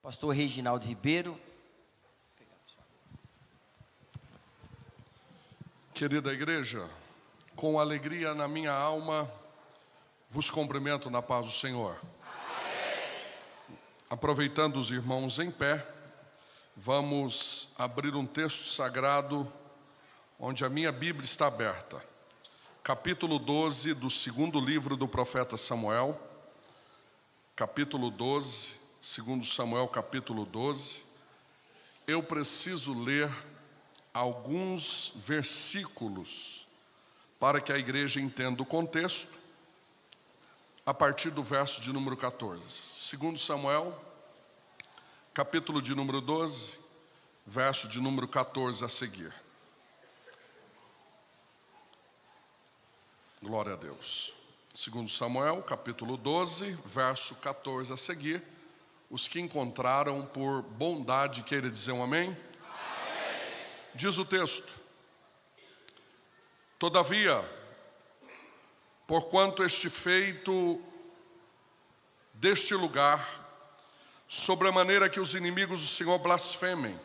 Pastor Reginaldo Ribeiro. Querida igreja, com alegria na minha alma, vos cumprimento na paz do Senhor. Amém. Aproveitando os irmãos em pé, vamos abrir um texto sagrado onde a minha Bíblia está aberta. Capítulo 12 do segundo livro do profeta Samuel. Capítulo 12, segundo Samuel, capítulo 12. Eu preciso ler alguns versículos para que a igreja entenda o contexto, a partir do verso de número 14. Segundo Samuel, capítulo de número 12, verso de número 14 a seguir. Glória a Deus. Segundo Samuel, capítulo 12, verso 14 a seguir. Os que encontraram por bondade, queira dizer um amém? Diz o texto: todavia, porquanto este feito deste lugar, sobremaneira que os inimigos do Senhor blasfemem,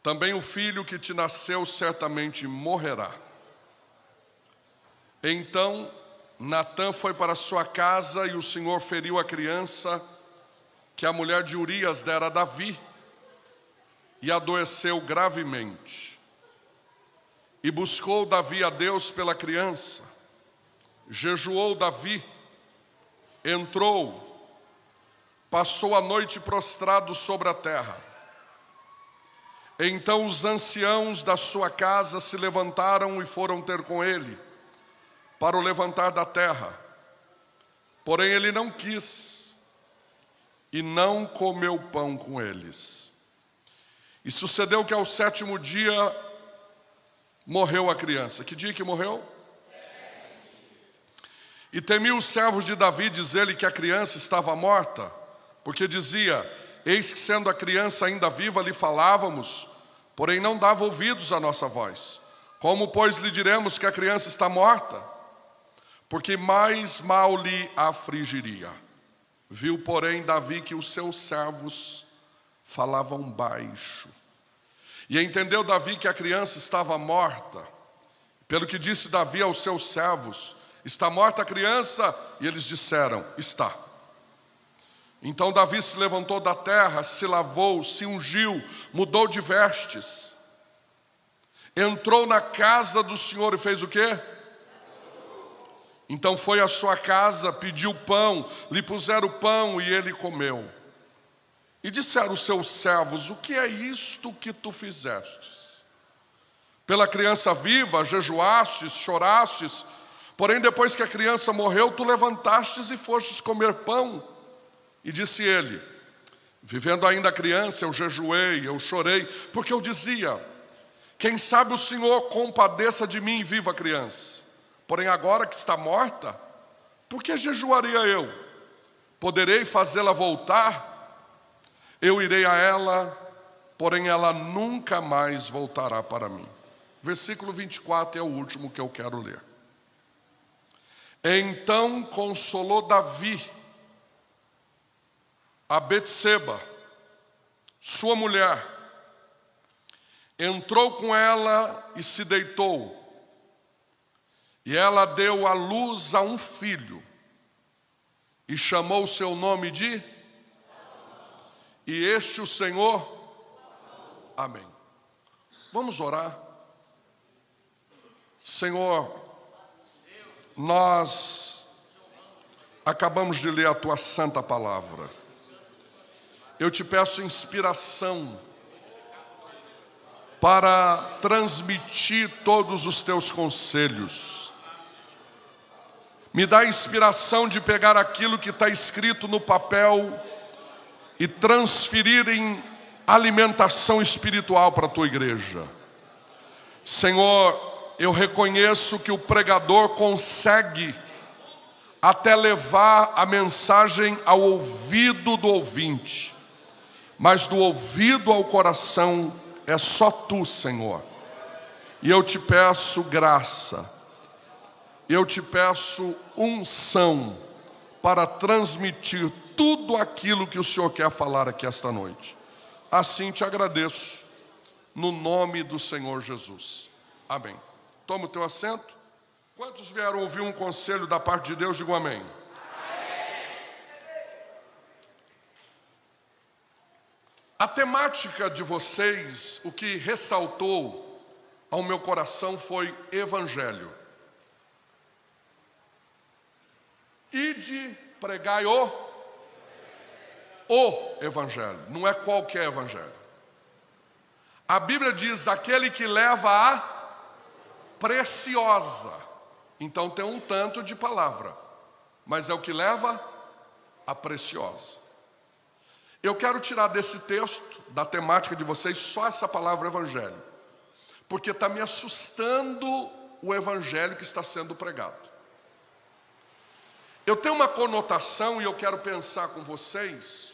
também o filho que te nasceu certamente morrerá. Então Natã foi para sua casa, e o Senhor feriu a criança que a mulher de Urias dera a Davi, e adoeceu gravemente. E buscou Davi a Deus pela criança. Jejuou Davi, entrou, passou a noite prostrado sobre a terra. Então os anciãos da sua casa se levantaram e foram ter com ele, para o levantar da terra. Porém ele não quis, e não comeu pão com eles. E sucedeu que ao sétimo dia morreu a criança. Que dia que morreu? E temiam os servos de Davi dizer-lhe que a criança estava morta, porque dizia: eis que sendo a criança ainda viva lhe falávamos, porém não dava ouvidos à nossa voz. Como, pois, lhe diremos que a criança está morta? Porque mais mal lhe afligiria. Viu, porém, Davi que os seus servos falavam baixo. E entendeu Davi que a criança estava morta. Pelo que disse Davi aos seus servos: está morta a criança? E eles disseram: está. Então Davi se levantou da terra, se lavou, se ungiu, mudou de vestes, entrou na casa do Senhor e fez o quê? Então foi à sua casa, pediu pão, lhe puseram pão e ele comeu. E disseram os seus servos: o que é isto que tu fizestes? Pela criança viva jejuastes, chorastes, porém depois que a criança morreu, tu levantastes e fostes comer pão. E disse ele: vivendo ainda a criança, eu jejuei, eu chorei, porque eu dizia: quem sabe o Senhor compadeça de mim e viva a criança. Porém agora que está morta, por que jejuaria eu? Poderei fazê-la voltar? Eu irei a ela, porém ela nunca mais voltará para mim. Versículo 24 é o último que eu quero ler. Então consolou Davi a Betseba, sua mulher, entrou com ela e se deitou. E ela deu à luz a um filho, e chamou o seu nome de... E este o Senhor... Amém. Vamos orar. Senhor, nós acabamos de ler a Tua santa palavra. Eu te peço inspiração para transmitir todos os Teus conselhos. Me dá inspiração de pegar aquilo que está escrito no papel e transferir em alimentação espiritual para a Tua igreja. Senhor, eu reconheço que o pregador consegue até levar a mensagem ao ouvido do ouvinte, mas do ouvido ao coração é só Tu, Senhor. E eu te peço graça, eu te peço unção para transmitir tudo aquilo que o Senhor quer falar aqui esta noite. Assim te agradeço, no nome do Senhor Jesus. Amém. Toma o teu assento. Quantos vieram ouvir um conselho da parte de Deus? Digam amém. A temática de vocês, o que ressaltou ao meu coração foi evangelho. Ide, pregai o evangelho, não é qualquer evangelho. A Bíblia diz, aquele que leva a preciosa. Então tem um tanto de palavra, mas é o que leva a preciosa. Eu quero tirar desse texto, da temática de vocês, só essa palavra evangelho, porque está me assustando o evangelho que está sendo pregado. Eu tenho uma conotação, e eu quero pensar com vocês,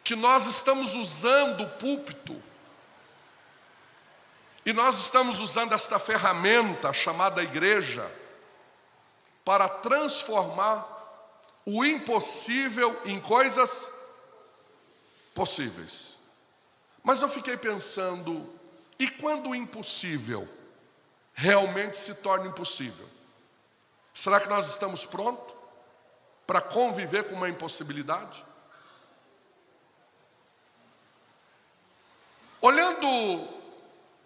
que nós estamos usando o púlpito, e nós estamos usando esta ferramenta chamada igreja, para transformar o impossível em coisas possíveis. Mas eu fiquei pensando, e quando o impossível realmente se torna impossível? Será que nós estamos prontos para conviver com uma impossibilidade? Olhando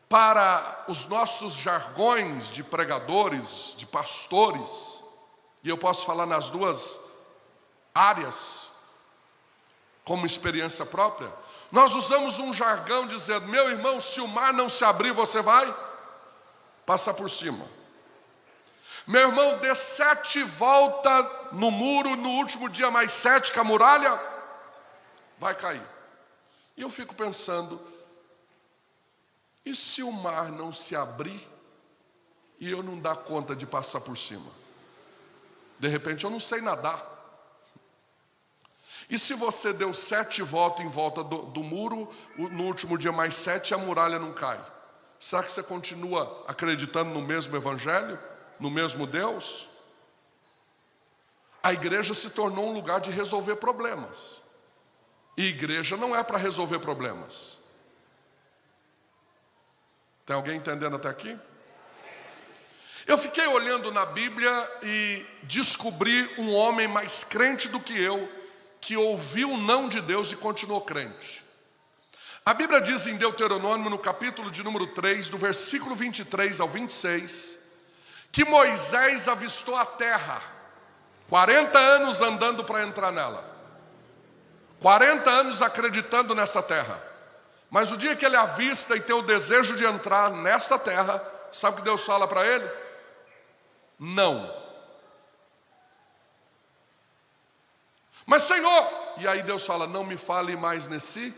para os nossos jargões de pregadores, de pastores, e eu posso falar nas duas áreas, como experiência própria, nós usamos um jargão dizendo, meu irmão, se o mar não se abrir, você vai passar por cima. Meu irmão, dê 7 voltas no muro, no último dia mais 7, que a muralha vai cair. E eu fico pensando, e se o mar não se abrir e eu não dar conta de passar por cima? De repente eu não sei nadar. E se você deu 7 voltas em volta do muro, no último dia mais 7, a muralha não cai? Será que você continua acreditando no mesmo evangelho? No mesmo Deus? A igreja se tornou um lugar de resolver problemas. E igreja não é para resolver problemas. Tem alguém entendendo até aqui? Eu fiquei olhando na Bíblia e descobri um homem mais crente do que eu, que ouviu o não de Deus e continuou crente. A Bíblia diz em Deuteronômio, no capítulo de número 3, do versículo 23 ao 26, que Moisés avistou a terra, 40 anos andando para entrar nela, 40 anos acreditando nessa terra, mas o dia que ele avista e tem o desejo de entrar nesta terra, sabe o que Deus fala para ele? Não. Mas Senhor, e aí Deus fala, não me fale mais nesse,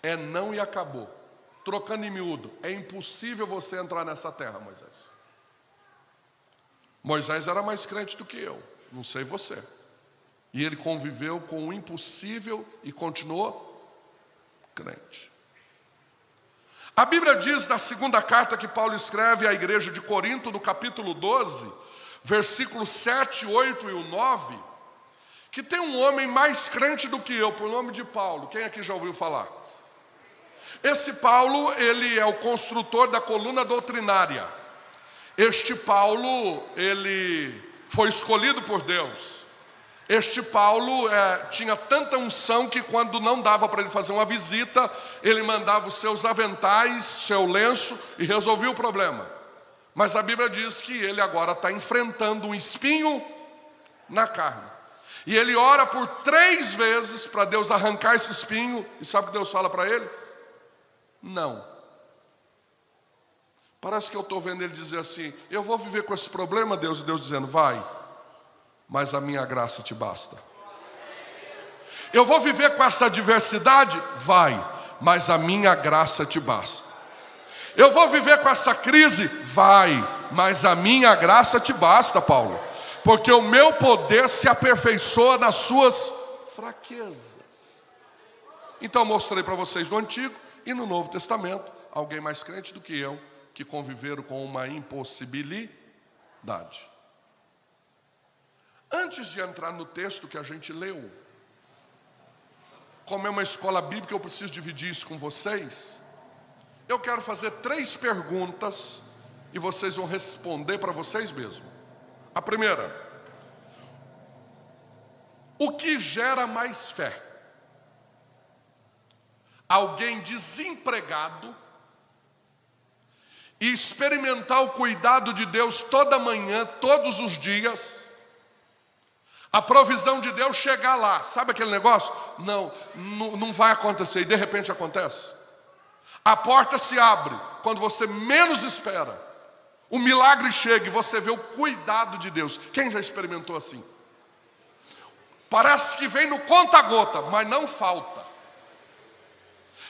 é não e acabou. Trocando em miúdo, é impossível você entrar nessa terra, Moisés. Moisés era mais crente do que eu, não sei você. E ele conviveu com o impossível e continuou crente. A Bíblia diz na segunda carta que Paulo escreve à igreja de Corinto, no capítulo 12, versículos 7, 8 e o 9, que tem um homem mais crente do que eu, por nome de Paulo. Quem aqui já ouviu falar? Esse Paulo, ele é o construtor da coluna doutrinária. Este Paulo, ele foi escolhido por Deus. Este Paulo tinha tanta unção que quando não dava para ele fazer uma visita, ele mandava os seus aventais, seu lenço e resolvia o problema. Mas a Bíblia diz que ele agora está enfrentando um espinho na carne. E ele ora por 3 vezes para Deus arrancar esse espinho. E sabe o que Deus fala para ele? Não. Parece que eu estou vendo ele dizer assim, eu vou viver com esse problema, Deus, e Deus dizendo, vai, mas a minha graça te basta. Eu vou viver com essa adversidade? Vai, mas a minha graça te basta. Eu vou viver com essa crise? Vai, mas a minha graça te basta, Paulo. Porque o meu poder se aperfeiçoa nas suas fraquezas. Então eu mostrei para vocês no Antigo e no Novo Testamento, alguém mais crente do que eu, que conviveram com uma impossibilidade. Antes de entrar no texto que a gente leu, como é uma escola bíblica, eu preciso dividir isso com vocês. Eu quero fazer 3 perguntas e vocês vão responder para vocês mesmos. A primeira: o que gera mais fé? Alguém desempregado e experimentar o cuidado de Deus toda manhã, todos os dias, a provisão de Deus chegar lá, sabe aquele negócio? Não vai acontecer, e de repente acontece. A porta se abre quando você menos espera, o milagre chega e você vê o cuidado de Deus. Quem já experimentou assim? Parece que vem no conta-gota, mas não falta.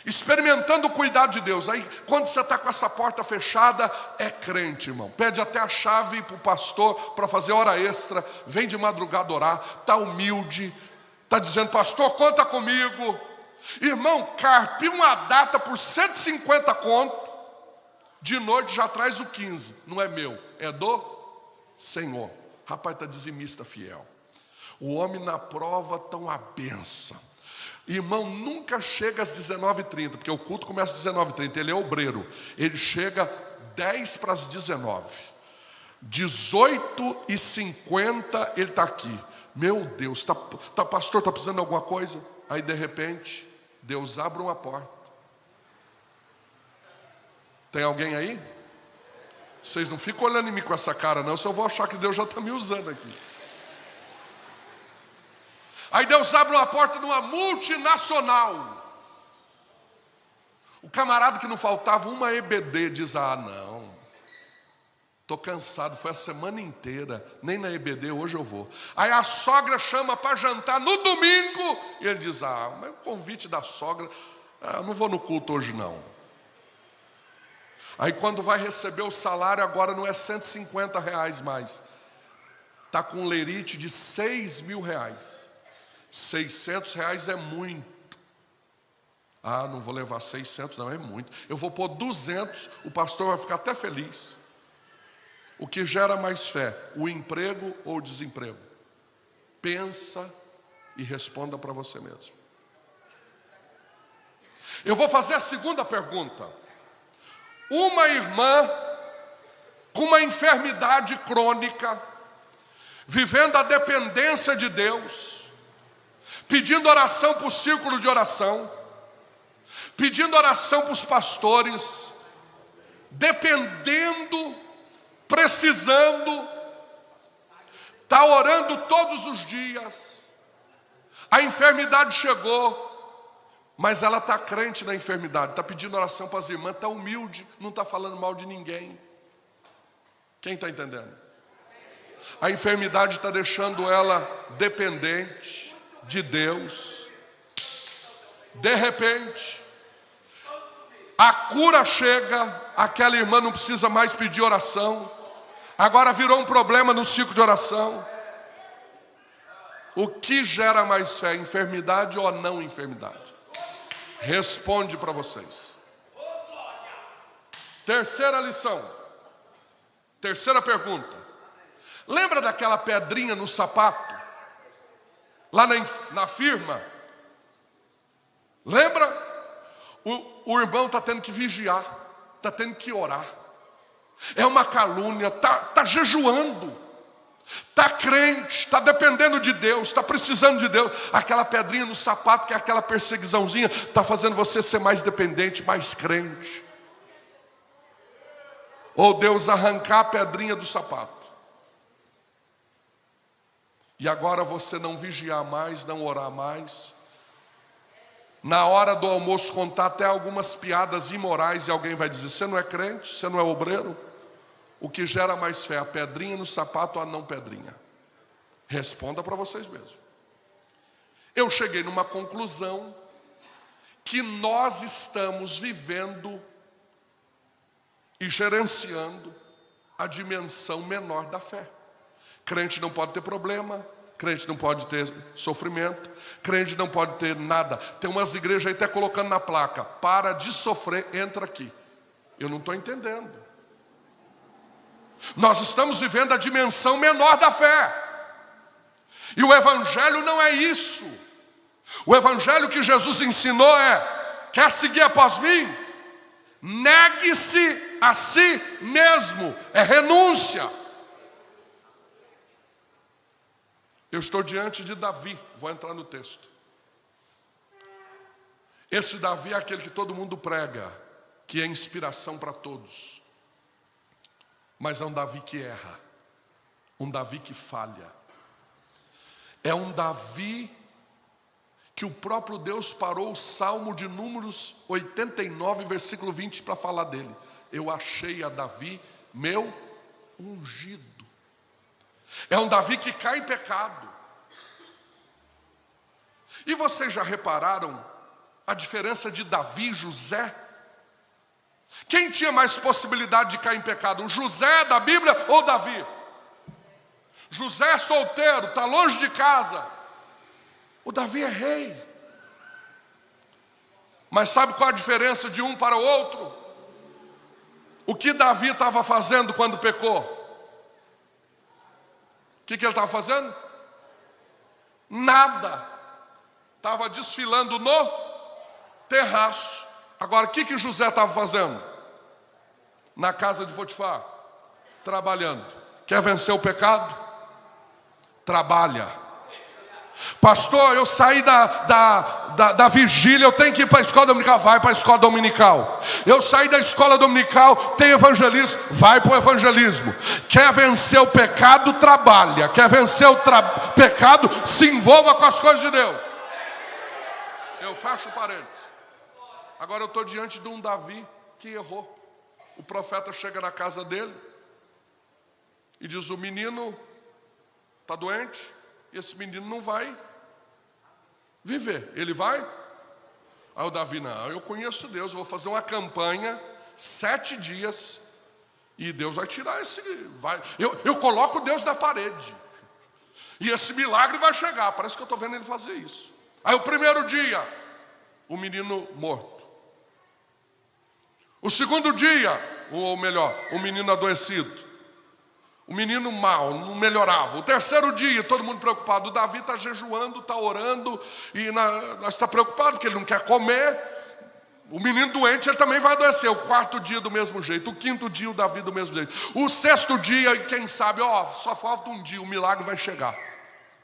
Experimentando o cuidado de Deus. Aí quando você está com essa porta fechada, é crente, irmão. Pede até a chave para o pastor para fazer hora extra. Vem de madrugada orar. Está humilde. Está dizendo: pastor, conta comigo. Irmão, carpe uma data por 150 conto. De noite já traz o 15. Não é meu, é do Senhor. Rapaz, está dizimista fiel. O homem na prova está uma bênção. Irmão, nunca chega às 19h30, porque o culto começa às 19h30, ele é obreiro. Ele chega 10 para as 19. 18h50 ele está aqui. Meu Deus, pastor, está precisando de alguma coisa? Aí de repente, Deus abre uma porta. Tem alguém aí? Vocês não ficam olhando em mim com essa cara não, senão eu vou achar que Deus já está me usando aqui. Aí Deus abre uma porta numa multinacional. O camarada que não faltava uma EBD diz: ah, não, estou cansado, foi a semana inteira, nem na EBD hoje eu vou. Aí a sogra chama para jantar no domingo, e ele diz: ah, mas o convite da sogra, eu não vou no culto hoje não. Aí quando vai receber o salário, agora não é R$150 mais, está com um lerite de R$6.000. R$600 é muito. Ah, não vou levar 600, não, é muito. Eu vou pôr 200, o pastor vai ficar até feliz. O que gera mais fé, o emprego ou o desemprego? Pensa e responda para você mesmo. Eu vou fazer a segunda pergunta. Uma irmã com uma enfermidade crônica, vivendo a dependência de Deus, pedindo oração para o círculo de oração, pedindo oração para os pastores, dependendo, precisando, está orando todos os dias. A enfermidade chegou, mas ela está crente na enfermidade, está pedindo oração para as irmãs, está humilde, não está falando mal de ninguém. Quem está entendendo? A enfermidade está deixando ela dependente de Deus. De repente, a cura chega, aquela irmã não precisa mais pedir oração, agora virou um problema no ciclo de oração. O que gera mais fé, enfermidade ou não enfermidade? Responde para vocês. Terceira lição, terceira pergunta. Lembra daquela pedrinha no sapato? Lá na firma, lembra? O irmão está tendo que vigiar, está tendo que orar. É uma calúnia, está jejuando, está crente, está dependendo de Deus, está precisando de Deus. Aquela pedrinha no sapato, que é aquela perseguiçãozinha, está fazendo você ser mais dependente, mais crente. Ou Deus arrancar a pedrinha do sapato. E agora você não vigiar mais, não orar mais. Na hora do almoço contar até algumas piadas imorais e alguém vai dizer: você não é crente? Você não é obreiro? O que gera mais fé, a pedrinha no sapato ou a não pedrinha? Responda para vocês mesmos. Eu cheguei numa conclusão que nós estamos vivendo e gerenciando a dimensão menor da fé. Crente não pode ter problema, crente não pode ter sofrimento, crente não pode ter nada. Tem umas igrejas aí até colocando na placa: para de sofrer, entra aqui. Eu não estou entendendo. Nós estamos vivendo a dimensão menor da fé. E o evangelho não é isso. O evangelho que Jesus ensinou é: quer seguir após mim? Negue-se a si mesmo, é renúncia. Eu estou diante de Davi, vou entrar no texto. Esse Davi é aquele que todo mundo prega, que é inspiração para todos. Mas é um Davi que erra, um Davi que falha. É um Davi que o próprio Deus parou o Salmo de Números 89, versículo 20, para falar dele. Eu achei a Davi meu ungido. É um Davi que cai em pecado. E vocês já repararam a diferença de Davi e José? Quem tinha mais possibilidade de cair em pecado? O José da Bíblia ou Davi? José é solteiro, está longe de casa. O Davi é rei. Mas sabe qual a diferença de um para o outro? O que Davi estava fazendo quando pecou? O que ele estava fazendo? Nada. Estava desfilando no terraço. Agora, o que José estava fazendo? Na casa de Potifar? Trabalhando. Quer vencer o pecado? Trabalha. Pastor, eu saí da vigília, eu tenho que ir para a escola dominical. Vai para a escola dominical. Eu saí da escola dominical, tem evangelismo. Vai para o evangelismo. Quer vencer o pecado? Trabalha. Quer vencer o pecado? Se envolva com as coisas de Deus. Eu fecho parênteses. Agora eu estou diante de um Davi que errou. O profeta chega na casa dele e diz: o menino está doente, e esse menino não vai viver. Ele vai? Aí o Davi: não, eu conheço Deus, eu vou fazer uma campanha, 7 dias, e Deus vai tirar esse... Eu coloco Deus na parede, e esse milagre vai chegar. Parece que eu estou vendo ele fazer isso. Aí o primeiro dia, o menino morto. O segundo dia, ou melhor, o menino adoecido. O menino mal, não melhorava. O terceiro dia, todo mundo preocupado. O Davi está jejuando, está orando, e nós está preocupado porque ele não quer comer. O menino doente, ele também vai adoecer. O quarto dia do mesmo jeito. O quinto dia, o Davi do mesmo jeito. O sexto dia, quem sabe, só falta um dia, o milagre vai chegar.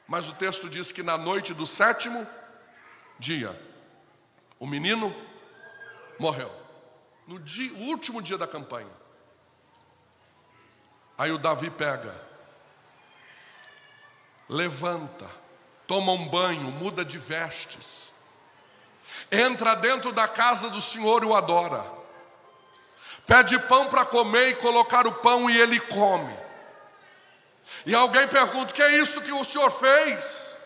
Mas o texto diz que na noite do 7º dia, o menino morreu. No último dia da campanha. Aí o Davi pega, levanta, toma um banho, muda de vestes, entra dentro da casa do Senhor e o adora. Pede pão para comer e colocar o pão, e ele come. E alguém pergunta: o que é isso que o Senhor fez?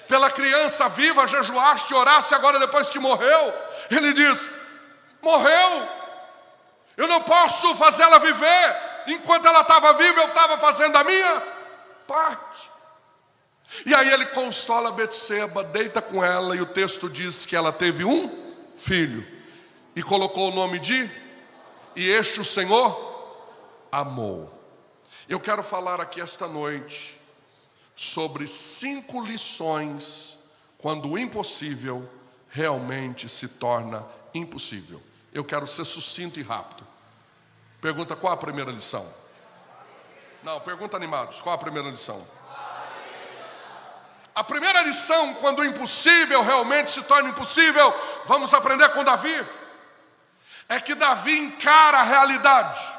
Pela criança viva jejuaste e oraste, agora depois que morreu? Ele diz: morreu, eu não posso fazê-la viver. Enquanto ela estava viva, eu estava fazendo a minha parte. E aí ele consola Betseba, deita com ela, e o texto diz que ela teve um filho, e colocou o nome de... E este o Senhor amou. Eu quero falar aqui esta noite sobre 5 lições quando o impossível realmente se torna impossível. Eu quero ser sucinto e rápido. Pergunta: qual a primeira lição? Não, pergunta animados: qual a primeira lição? A primeira lição, quando o impossível realmente se torna impossível, vamos aprender com Davi, é que Davi encara a realidade.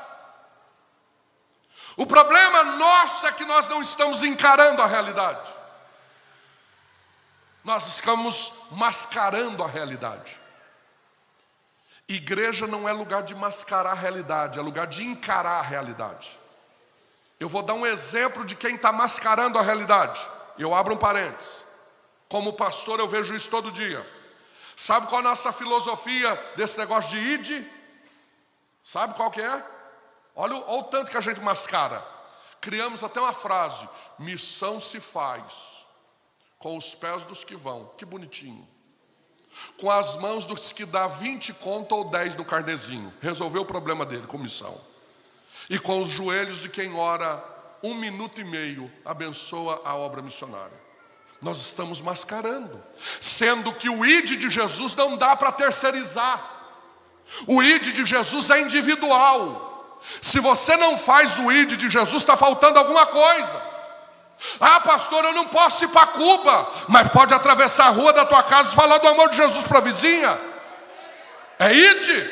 O problema nosso é que nós não estamos encarando a realidade. Nós estamos mascarando a realidade. Igreja não é lugar de mascarar a realidade, é lugar de encarar a realidade. Eu vou dar um exemplo de quem está mascarando a realidade. Eu abro um parênteses. Como pastor, eu vejo isso todo dia. Sabe qual é a nossa filosofia desse negócio de ide? Sabe qual que é? Olha o tanto que a gente mascara. Criamos até uma frase: missão se faz com os pés dos que vão. Que bonitinho. Com as mãos dos que dá 20 conto ou 10 no carnezinho. Resolveu o problema dele com missão. E com os joelhos de quem ora 1 minuto e meio, abençoa a obra missionária. Nós estamos mascarando, sendo que o ID de Jesus não dá para terceirizar. O ID de Jesus é individual. Se você não faz o ID de Jesus, está faltando alguma coisa. Ah, pastor, eu não posso ir para Cuba, mas pode atravessar a rua da tua casa e falar do amor de Jesus para a vizinha. É ID.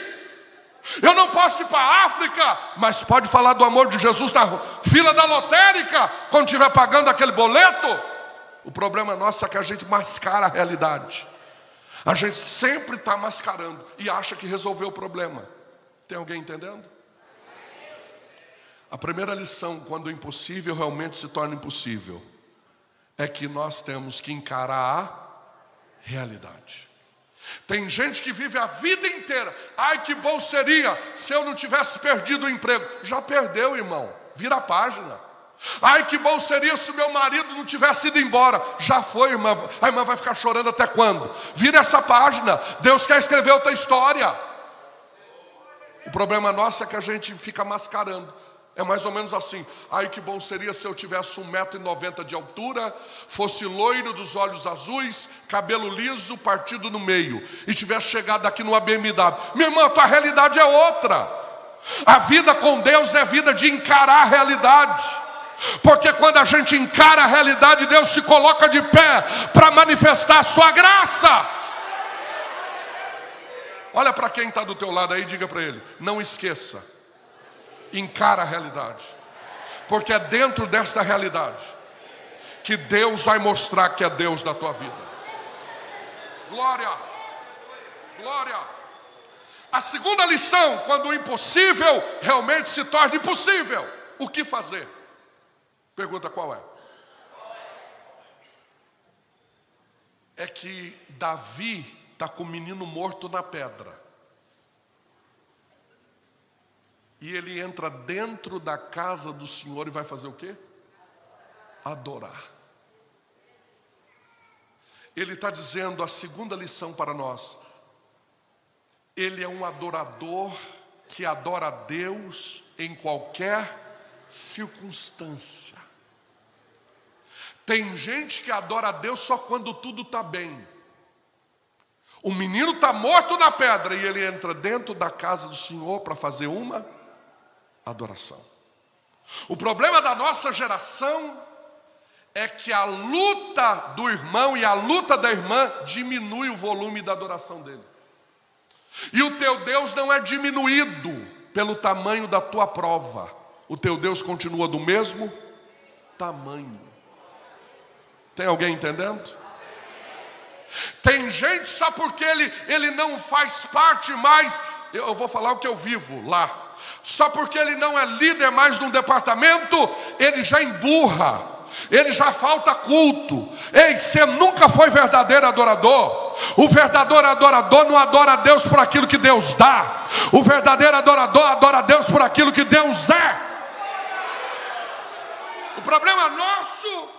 Eu não posso ir para a África, mas pode falar do amor de Jesus na fila da lotérica, quando estiver pagando aquele boleto. O problema nosso é que a gente mascara a realidade. A gente sempre está mascarando e acha que resolveu o problema. Tem alguém entendendo? A primeira lição, quando o impossível realmente se torna impossível, é que nós temos que encarar a realidade. Tem gente que vive a vida inteira. Ai, que bom seria se eu não tivesse perdido o emprego. Já perdeu, irmão. Vira a página. Ai, que bom seria se o meu marido não tivesse ido embora. Já foi, irmã. A irmã vai ficar chorando até quando? Vira essa página. Deus quer escrever outra história. O problema nosso é que a gente fica mascarando. É mais ou menos assim. Ai, que bom seria se eu tivesse 1,90 m de altura, fosse loiro, dos olhos azuis, cabelo liso, partido no meio, e tivesse chegado aqui numa BMW. Minha irmã, a tua realidade é outra. A vida com Deus é vida de encarar a realidade. Porque quando a gente encara a realidade, Deus se coloca de pé para manifestar a sua graça. Olha para quem está do teu lado aí e diga para ele: não esqueça, encara a realidade. Porque é dentro desta realidade que Deus vai mostrar que é Deus da tua vida. Glória, glória. A segunda lição, quando o impossível realmente se torna impossível, o que fazer? Pergunta qual é? É que Davi está com o menino morto na pedra. E ele entra dentro da casa do Senhor e vai fazer o quê? Adorar. Ele está dizendo a segunda lição para nós. Ele é um adorador que adora a Deus em qualquer circunstância. Tem gente que adora a Deus só quando tudo está bem. O menino está morto na pedra e ele entra dentro da casa do Senhor para fazer uma adoração. O problema da nossa geração é que a luta do irmão e a luta da irmã diminui o volume da adoração dele. E o teu Deus não é diminuído pelo tamanho da tua prova. O teu Deus continua do mesmo tamanho. Tem alguém entendendo? Tem gente só porque ele não faz parte mais. Eu vou falar o que eu vivo lá. Só porque ele não é líder mais de um departamento, ele já emburra, ele já falta culto. Ei, você nunca foi verdadeiro adorador. O verdadeiro adorador não adora a Deus por aquilo que Deus dá. O verdadeiro adorador adora a Deus por aquilo que Deus é. O problema nosso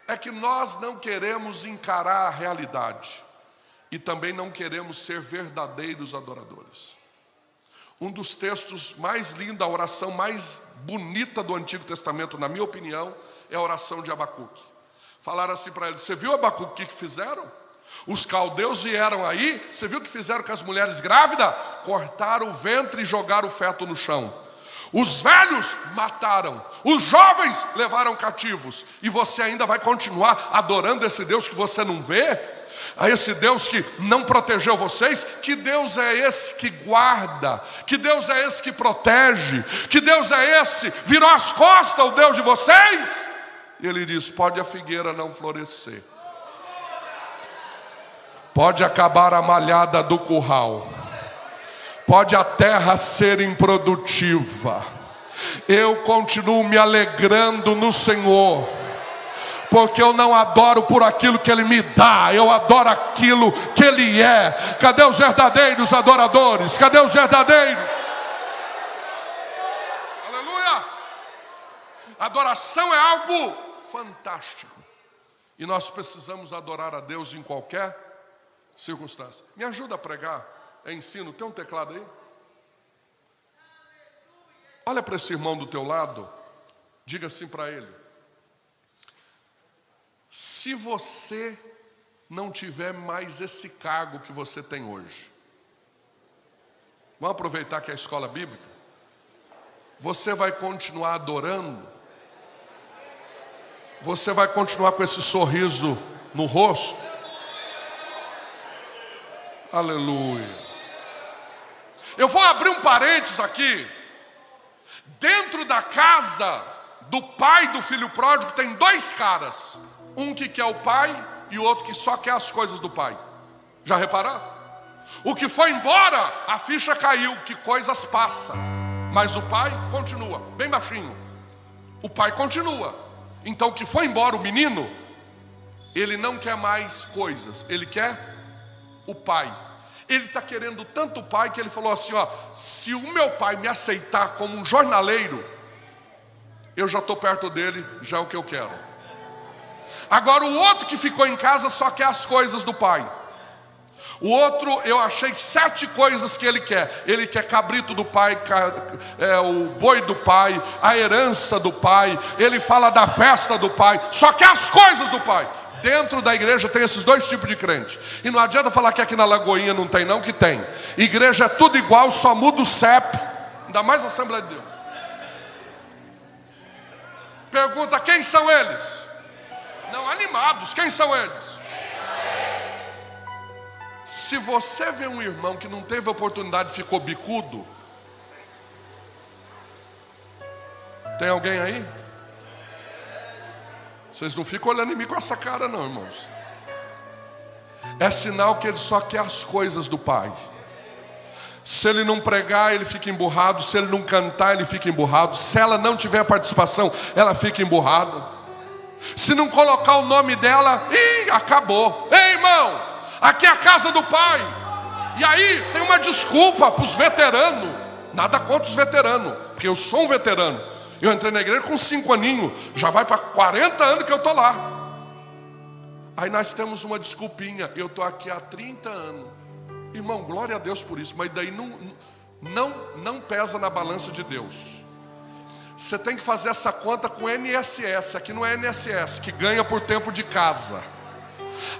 é que nós não queremos encarar a realidade e também não queremos ser verdadeiros adoradores. Um dos textos mais lindos, a oração mais bonita do Antigo Testamento, na minha opinião, é a oração de Abacuque. Falaram assim para ele: você viu, Abacuque, o que fizeram? Os caldeus vieram aí, você viu o que fizeram com as mulheres grávidas? Cortaram o ventre e jogaram o feto no chão. Os velhos mataram, os jovens levaram cativos, e você ainda vai continuar adorando esse Deus que você não vê? A esse Deus que não protegeu vocês? Que Deus é esse que guarda? Que Deus é esse que protege? Que Deus é esse? Virou as costas o Deus de vocês? E ele diz: pode a figueira não florescer, pode acabar a malhada do curral, pode a terra ser improdutiva, eu continuo me alegrando no Senhor, porque eu não adoro por aquilo que Ele me dá, eu adoro aquilo que Ele é. Cadê os verdadeiros adoradores? Cadê os verdadeiros? Aleluia! Adoração é algo fantástico, e nós precisamos adorar a Deus em qualquer circunstância. Me ajuda a pregar, é ensino. Tem um teclado aí? Olha para esse irmão do teu lado, diga assim para ele: se Se você não tiver mais esse cargo que você tem hoje, vamos aproveitar que é a escola bíblica, você vai continuar adorando, você vai continuar com esse sorriso no rosto. Aleluia. Eu vou abrir um parênteses aqui. Dentro da casa do pai do filho pródigo tem dois caras. Um que quer o pai e o outro que só quer as coisas do pai. Já repararam? O que foi embora, a ficha caiu, que coisas passam. Mas o pai continua, bem baixinho. O pai continua. Então o que foi embora, o menino, ele não quer mais coisas, ele quer o pai. Ele está querendo tanto o pai que ele falou assim, ó, se o meu pai me aceitar como um jornaleiro, eu já estou perto dele, já é o que eu quero. Agora o outro que ficou em casa só quer as coisas do pai. O outro, eu achei 7 coisas que ele quer. Ele quer cabrito do pai, o boi do pai, a herança do pai. Ele fala da festa do pai, só quer as coisas do pai. Dentro da igreja tem esses dois tipos de crente. E não adianta falar que aqui na Lagoinha não tem, não, que tem. Igreja é tudo igual, só muda o CEP. Ainda mais a Assembleia de Deus. Pergunta, quem são eles? Não, animados, quem são eles? Se você vê um irmão que não teve oportunidade e ficou bicudo, tem alguém aí? Vocês não ficam olhando em mim com essa cara não, irmãos. É sinal que ele só quer as coisas do pai. Se ele não pregar, ele fica emburrado. Se ele não cantar, ele fica emburrado. Se ela não tiver participação, ela fica emburrada. Se não colocar o nome dela, acabou. Ei, irmão, aqui é a casa do pai. E aí tem uma desculpa para os veteranos. Nada contra os veteranos, porque eu sou um veterano. Eu entrei na igreja com 5 aninhos, já vai para 40 anos que eu estou lá. Aí nós temos uma desculpinha, eu estou aqui há 30 anos. Irmão, glória a Deus por isso, mas daí não pesa na balança de Deus. Você tem que fazer essa conta com NSS, aqui não é NSS, que ganha por tempo de casa.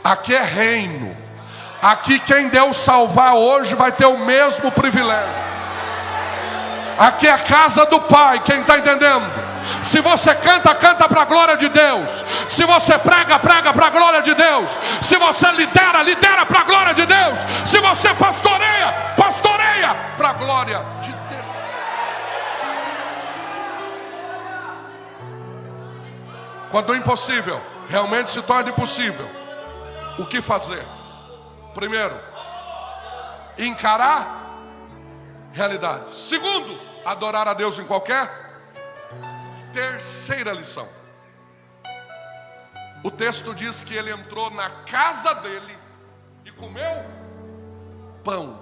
Aqui é reino. Aqui quem Deus salvar hoje vai ter o mesmo privilégio. Aqui é a casa do pai, quem está entendendo? Se você canta, canta para a glória de Deus. Se você prega, prega para a glória de Deus. Se você lidera, lidera para a glória de Deus. Se você pastoreia, pastoreia para a glória de Deus. Quando o impossível realmente se torna impossível, o que fazer? Primeiro, encarar realidade. Segundo, adorar a Deus em qualquer. Terceira lição. O texto diz que ele entrou na casa dele e comeu pão.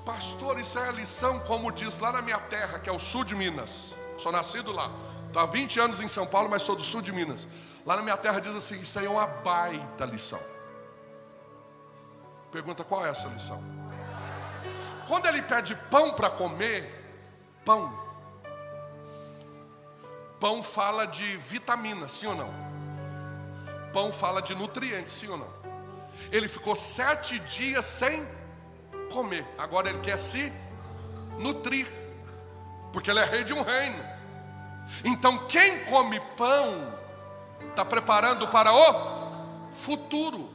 Pastor, isso é a lição, como diz lá na minha terra, que é o sul de Minas. Sou nascido lá. Estou há 20 anos em São Paulo, mas sou do sul de Minas. Lá na minha terra diz assim, isso aí é uma baita lição. Pergunta, qual é essa lição? Quando ele pede pão para comer, pão fala de vitamina, sim ou não? Pão fala de nutrientes, sim ou não? Ele ficou 7 dias sem comer. Agora ele quer se nutrir, porque ele é rei de um reino. Então quem come pão está preparando para o futuro.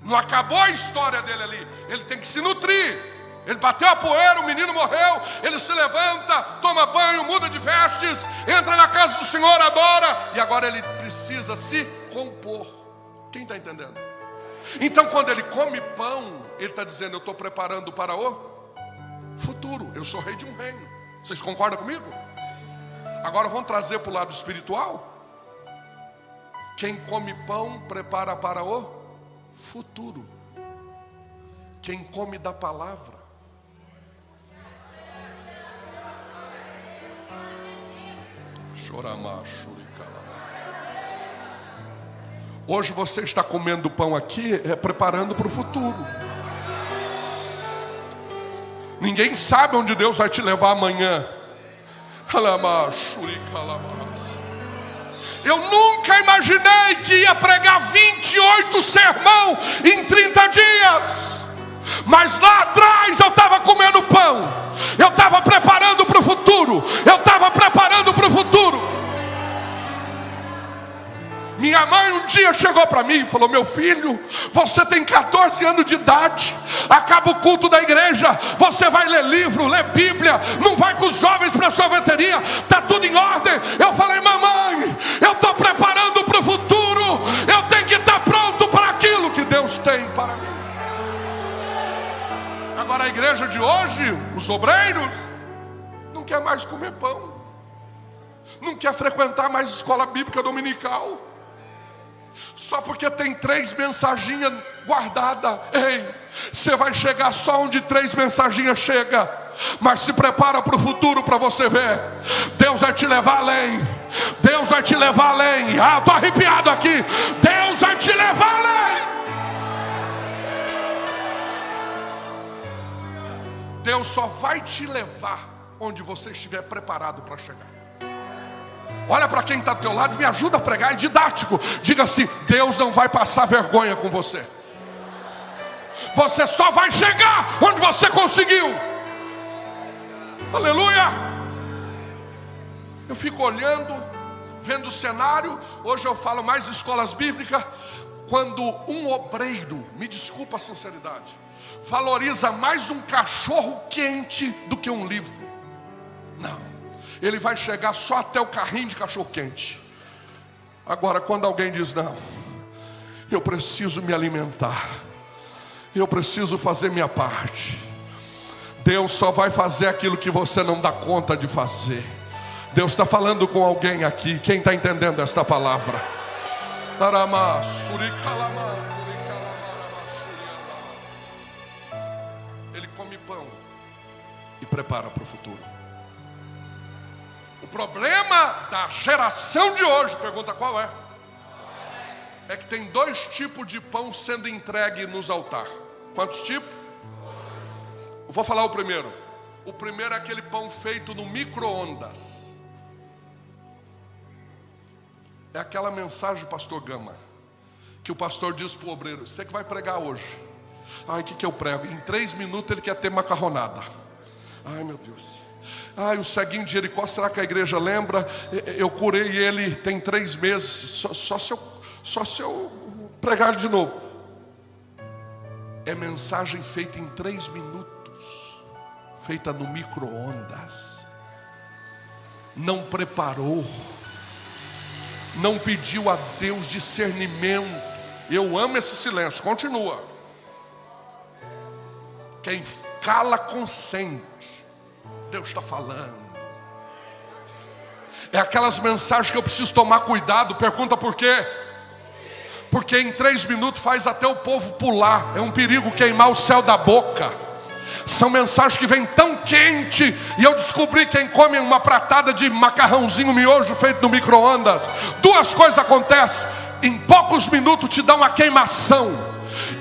Não acabou a história dele ali. Ele tem que se nutrir. Ele bateu a poeira, o menino morreu. Ele se levanta, toma banho, muda de vestes, entra na casa do Senhor, adora. E agora ele precisa se compor. Quem está entendendo? Então quando ele come pão, ele está dizendo, eu estou preparando para o futuro. Eu sou rei de um reino. Vocês concordam comigo? Agora vamos trazer para o lado espiritual. Quem come pão prepara para o futuro. Quem come da palavra. Hoje você está comendo pão aqui, preparando para o futuro. Ninguém sabe onde Deus vai te levar amanhã. Eu nunca imaginei que ia pregar quinto sermão em 30 dias. Mas lá atrás eu estava comendo pão, eu estava preparando para o futuro, Minha mãe um dia chegou para mim e falou: meu filho, você tem 14 anos de idade, acaba o culto da igreja, você vai ler livro, ler Bíblia, não vai com os jovens para a sorveteria, está tudo em ordem. Eu falei: mamãe, eu estou preparando para o futuro, eu tenho que estar pronto para aquilo que Deus tem para mim. Agora a igreja de hoje, os obreiros, não quer mais comer pão, não quer frequentar mais escola bíblica dominical, só porque tem 3 mensaginhas guardadas. Ei, você vai chegar só onde 3 mensaginhas chegam. Mas se prepara para o futuro para você ver. Deus vai te levar além. Deus vai te levar além. Ah, estou arrepiado aqui. Deus vai te levar além. Deus só vai te levar onde você estiver preparado para chegar. Olha para quem está do teu lado e me ajuda a pregar, é didático. Diga assim: Deus não vai passar vergonha com você. Você só vai chegar onde você conseguiu. Aleluia. Eu fico olhando, vendo o cenário. Hoje eu falo mais escolas bíblicas. Quando um obreiro, me desculpa a sinceridade, valoriza mais um cachorro quente do que um livro. Não, ele vai chegar só até o carrinho de cachorro quente. Agora, quando alguém diz: não, eu preciso me alimentar, eu preciso fazer minha parte, Deus só vai fazer aquilo que você não dá conta de fazer. Deus está falando com alguém aqui. Quem está entendendo esta palavra? Ele come pão e prepara para o futuro. O problema da geração de hoje, pergunta qual é? É que tem 2 tipos de pão sendo entregue nos altares. Quantos tipos? Eu vou falar o primeiro. O primeiro é aquele pão feito no micro-ondas. É aquela mensagem, pastor Gama, que o pastor diz para o obreiro: você que vai pregar hoje. Ai, o que eu prego? Em 3 minutos ele quer ter macarronada. Ai, meu Deus. Ai, o ceguinho de Jericó, será que a igreja lembra? Eu curei ele tem 3 meses. Só se eu pregar de novo. É mensagem feita em 3 minutos, feita no micro-ondas. Não preparou, não pediu a Deus discernimento. Eu amo esse silêncio, continua. Quem cala consente. Deus está falando. É aquelas mensagens que eu preciso tomar cuidado. Pergunta por quê? Porque em 3 minutos faz até o povo pular. É um perigo queimar o céu da boca. São mensagens que vêm tão quente. E eu descobri quem come uma pratada de macarrãozinho miojo feito no micro-ondas, 2 coisas acontecem. Em poucos minutos te dá uma queimação.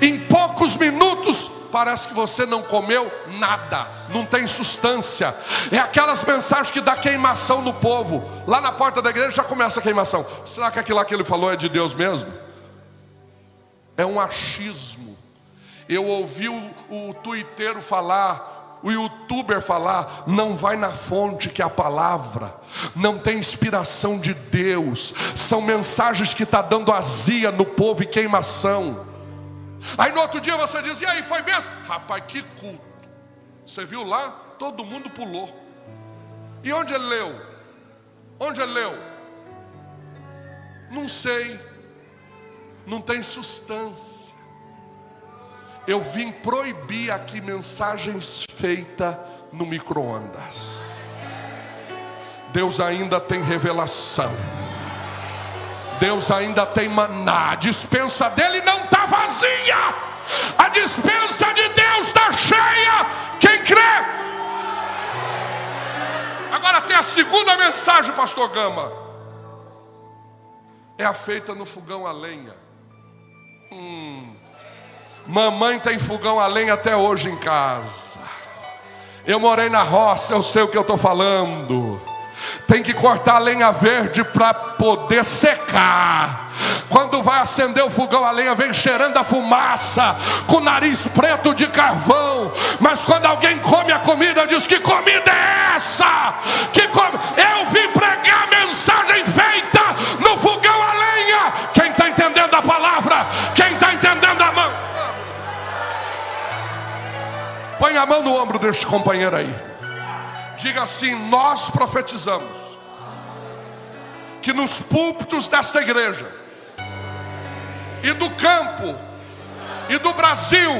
Em poucos minutos parece que você não comeu nada, não tem substância. É aquelas mensagens que dá queimação no povo. Lá na porta da igreja já começa a queimação. Será que aquilo lá que ele falou é de Deus mesmo? É um achismo. Eu ouvi o tuiteiro falar, o youtuber falar: não vai na fonte que é a palavra, não tem inspiração de Deus. São mensagens que estão dando azia no povo e queimação. Aí no outro dia você diz: e aí, foi mesmo? Rapaz, que culto. Você viu lá? Todo mundo pulou. E onde ele leu? Onde ele leu? Não sei. Não tem substância. Eu vim proibir aqui mensagens feitas no micro-ondas. Deus ainda tem revelação. Deus ainda tem maná. A despensa dele não está vazia. A despensa de Deus está cheia. Quem crê? Agora tem a segunda mensagem, pastor Gama. É a feita no fogão a lenha. Mamãe tem fogão a lenha até hoje em casa. Eu morei na roça, eu sei o que eu estou falando. Tem que cortar a lenha verde para poder secar. Quando vai acender o fogão, a lenha vem cheirando a fumaça, com o nariz preto de carvão. Mas quando alguém come a comida, diz: que comida é essa? Eu vim pregar a mensagem feita no fogão a lenha. Quem está entendendo a palavra? Quem está entendendo a mão? Põe a mão no ombro deste companheiro aí. Diga assim: nós profetizamos que nos púlpitos desta igreja e do campo e do Brasil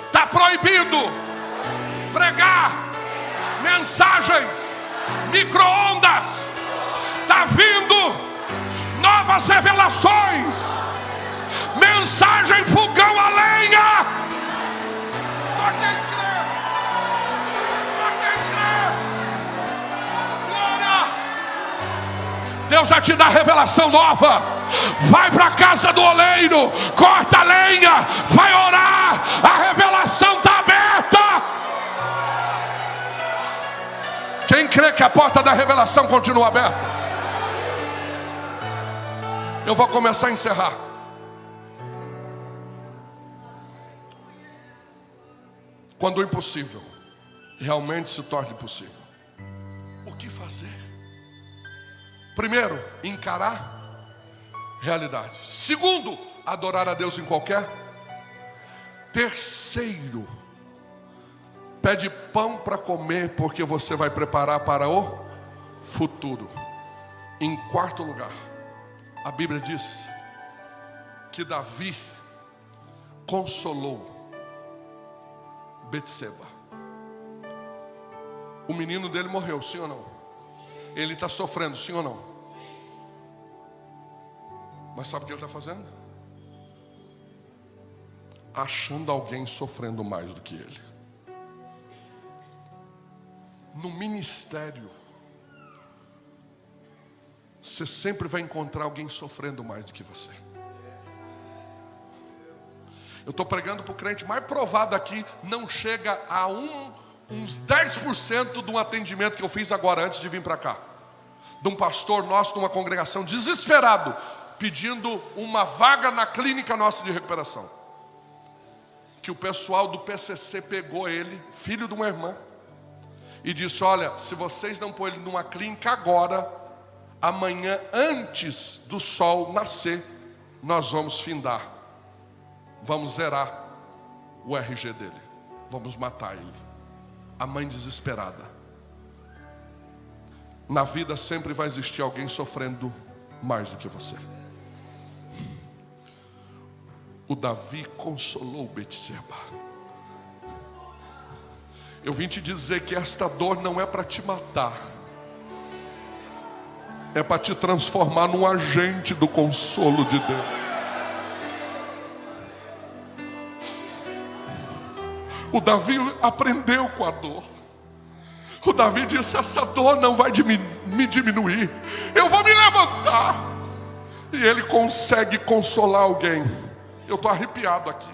está proibido pregar mensagens micro-ondas. Está vindo novas revelações, mensagem fogão a lenha. Só quem crê, só quem crê. Glória. Deus vai te dar revelação nova. Vai para a casa do oleiro, corta a lenha, vai orar. A revelação está aberta. Quem crê que a porta da revelação continua aberta? Eu vou começar a encerrar. Quando o impossível realmente se torna possível, o que fazer? Primeiro, encarar realidade. Segundo, adorar a Deus em qualquer. Terceiro, pede pão para comer, porque você vai preparar para o futuro. Em quarto lugar, a Bíblia diz que Davi consolou Betseba. O menino dele morreu, sim ou não? Ele está sofrendo, sim ou não? Mas sabe o que ele está fazendo? Achando alguém sofrendo mais do que ele. No ministério, você sempre vai encontrar alguém sofrendo mais do que você. Eu estou pregando para o crente mais provado aqui. Não chega a uns 10% de um atendimento que eu fiz agora antes de vir para cá, de um pastor nosso, de uma congregação, desesperado, pedindo uma vaga na clínica nossa de recuperação. Que o pessoal do PCC pegou ele, filho de uma irmã, e disse: olha, se vocês não pôr ele numa clínica agora, amanhã, antes do sol nascer, nós vamos findar. Vamos zerar o RG dele. Vamos matar ele. A mãe desesperada. Na vida sempre vai existir alguém sofrendo mais do que você. O Davi consolou Betseba. Eu vim te dizer que esta dor não é para te matar. É para te transformar num agente do consolo de Deus. O Davi aprendeu com a dor. O Davi disse: essa dor não vai me diminuir. Eu vou me levantar. E ele consegue consolar alguém. Eu estou arrepiado aqui.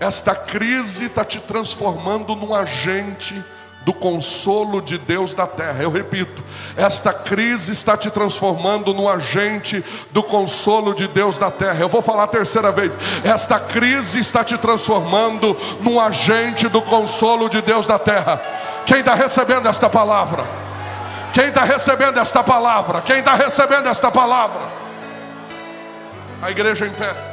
Esta crise está te transformando num agente do consolo de Deus na terra. Eu repito, esta crise está te transformando num agente do consolo de Deus na terra. Eu vou falar a terceira vez. Esta crise está te transformando num agente do consolo de Deus na terra. Quem está recebendo esta palavra? Quem está recebendo esta palavra? Quem está recebendo esta palavra? A igreja em pé.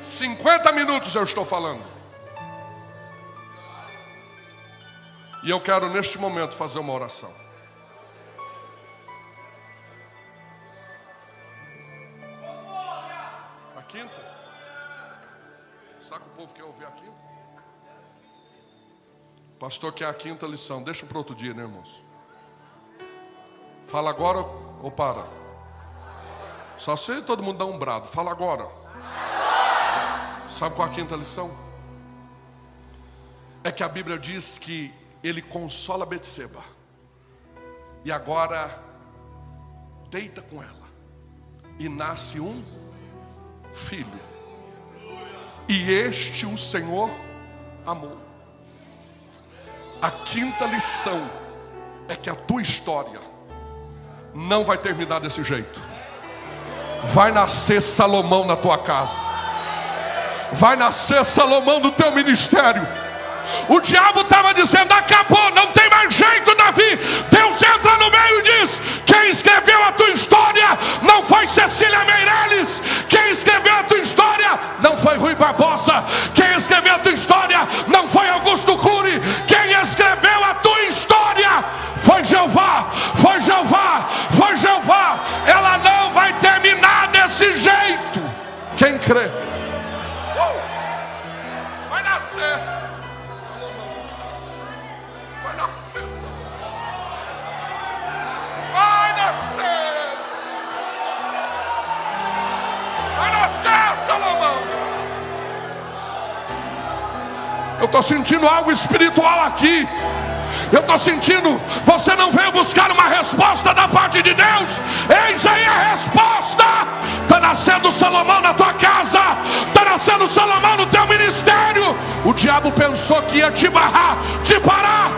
$50 minutos eu estou falando. E eu quero neste momento fazer uma oração. A quinta? Será que o povo quer ouvir a quinta? Pastor quer a quinta lição. Deixa para outro dia, né, irmãos? Fala agora ou para? Só se todo mundo dá um brado. Fala agora. Sabe qual é a quinta lição? É que a Bíblia diz que ele consola Betseba. E agora deita com ela. E nasce um filho. E este o Senhor amou. A quinta lição é que a tua história não vai terminar desse jeito. Vai nascer Salomão na tua casa. Vai nascer Salomão no teu ministério. O diabo estava dizendo: acabou, não tem mais jeito, Davi. Deus entra no meio e diz: quem escreveu a tua história não foi Cecília Meirelles. Quem escreveu a tua história não foi Rui Barbosa. Quem escreveu a tua história não foi Augusto Cury. Quem escreveu a tua história foi Jeová. Foi Jeová. Foi Jeová. Ela não vai terminar desse jeito. Quem crê? Vai nascer. Vai nascer, vai nascer, vai nascer, Salomão. Eu estou sentindo algo espiritual aqui. Eu estou sentindo, você não veio buscar uma resposta da parte de Deus. Eis aí a resposta. Está nascendo Salomão na tua casa. Está nascendo Salomão no teu ministério. O diabo pensou que ia te barrar, te parar,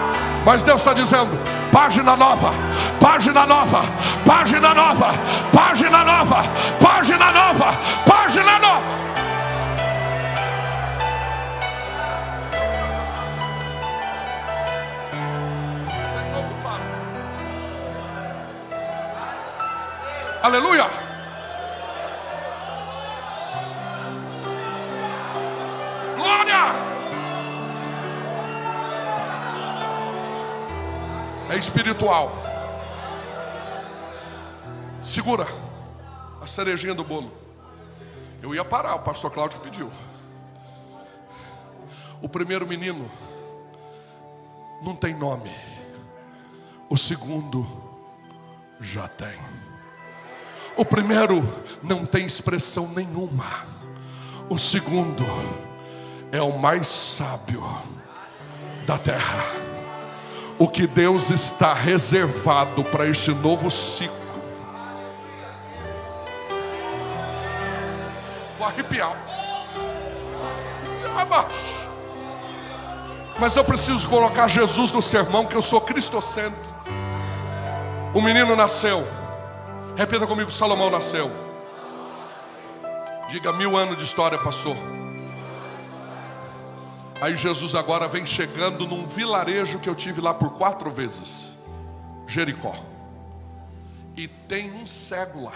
mas Deus está dizendo: página nova, página nova, página nova, página nova, página nova, página nova. Aleluia. Glória. É espiritual. Segura a cerejinha do bolo. Eu ia parar, o pastor Cláudio que pediu. O primeiro menino não tem nome. O segundo já tem. O primeiro não tem expressão nenhuma. O segundo é o mais sábio da terra. O que Deus está reservado para este novo ciclo. Vou arrepiar. Mas eu preciso colocar Jesus no sermão, que eu sou cristocêntrico. O menino nasceu. Repita comigo: Salomão nasceu. Diga: 1000 anos de história passou. Aí Jesus agora vem chegando num vilarejo que eu tive lá por 4 vezes, Jericó. E tem um cego lá.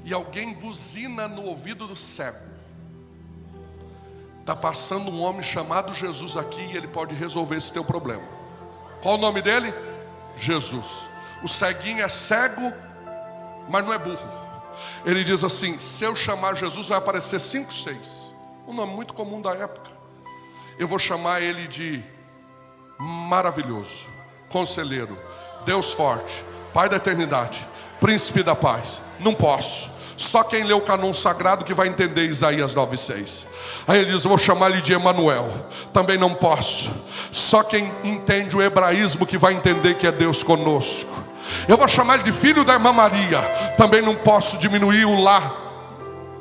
E alguém buzina no ouvido do cego. Está passando um homem chamado Jesus aqui e ele pode resolver esse teu problema. Qual o nome dele? Jesus. O ceguinho é cego, mas não é burro. Ele diz assim: se eu chamar Jesus vai aparecer 5, 6. Um nome muito comum da época. Eu vou chamar ele de Maravilhoso, Conselheiro, Deus Forte, Pai da Eternidade, Príncipe da Paz. Não posso. Só quem lê o cânon sagrado que vai entender Isaías 9:6. Aí ele diz: eu vou chamar ele de Emanuel. Também não posso. Só quem entende o hebraísmo que vai entender que é Deus conosco. Eu vou chamar ele de filho da irmã Maria. Também não posso diminuir o lar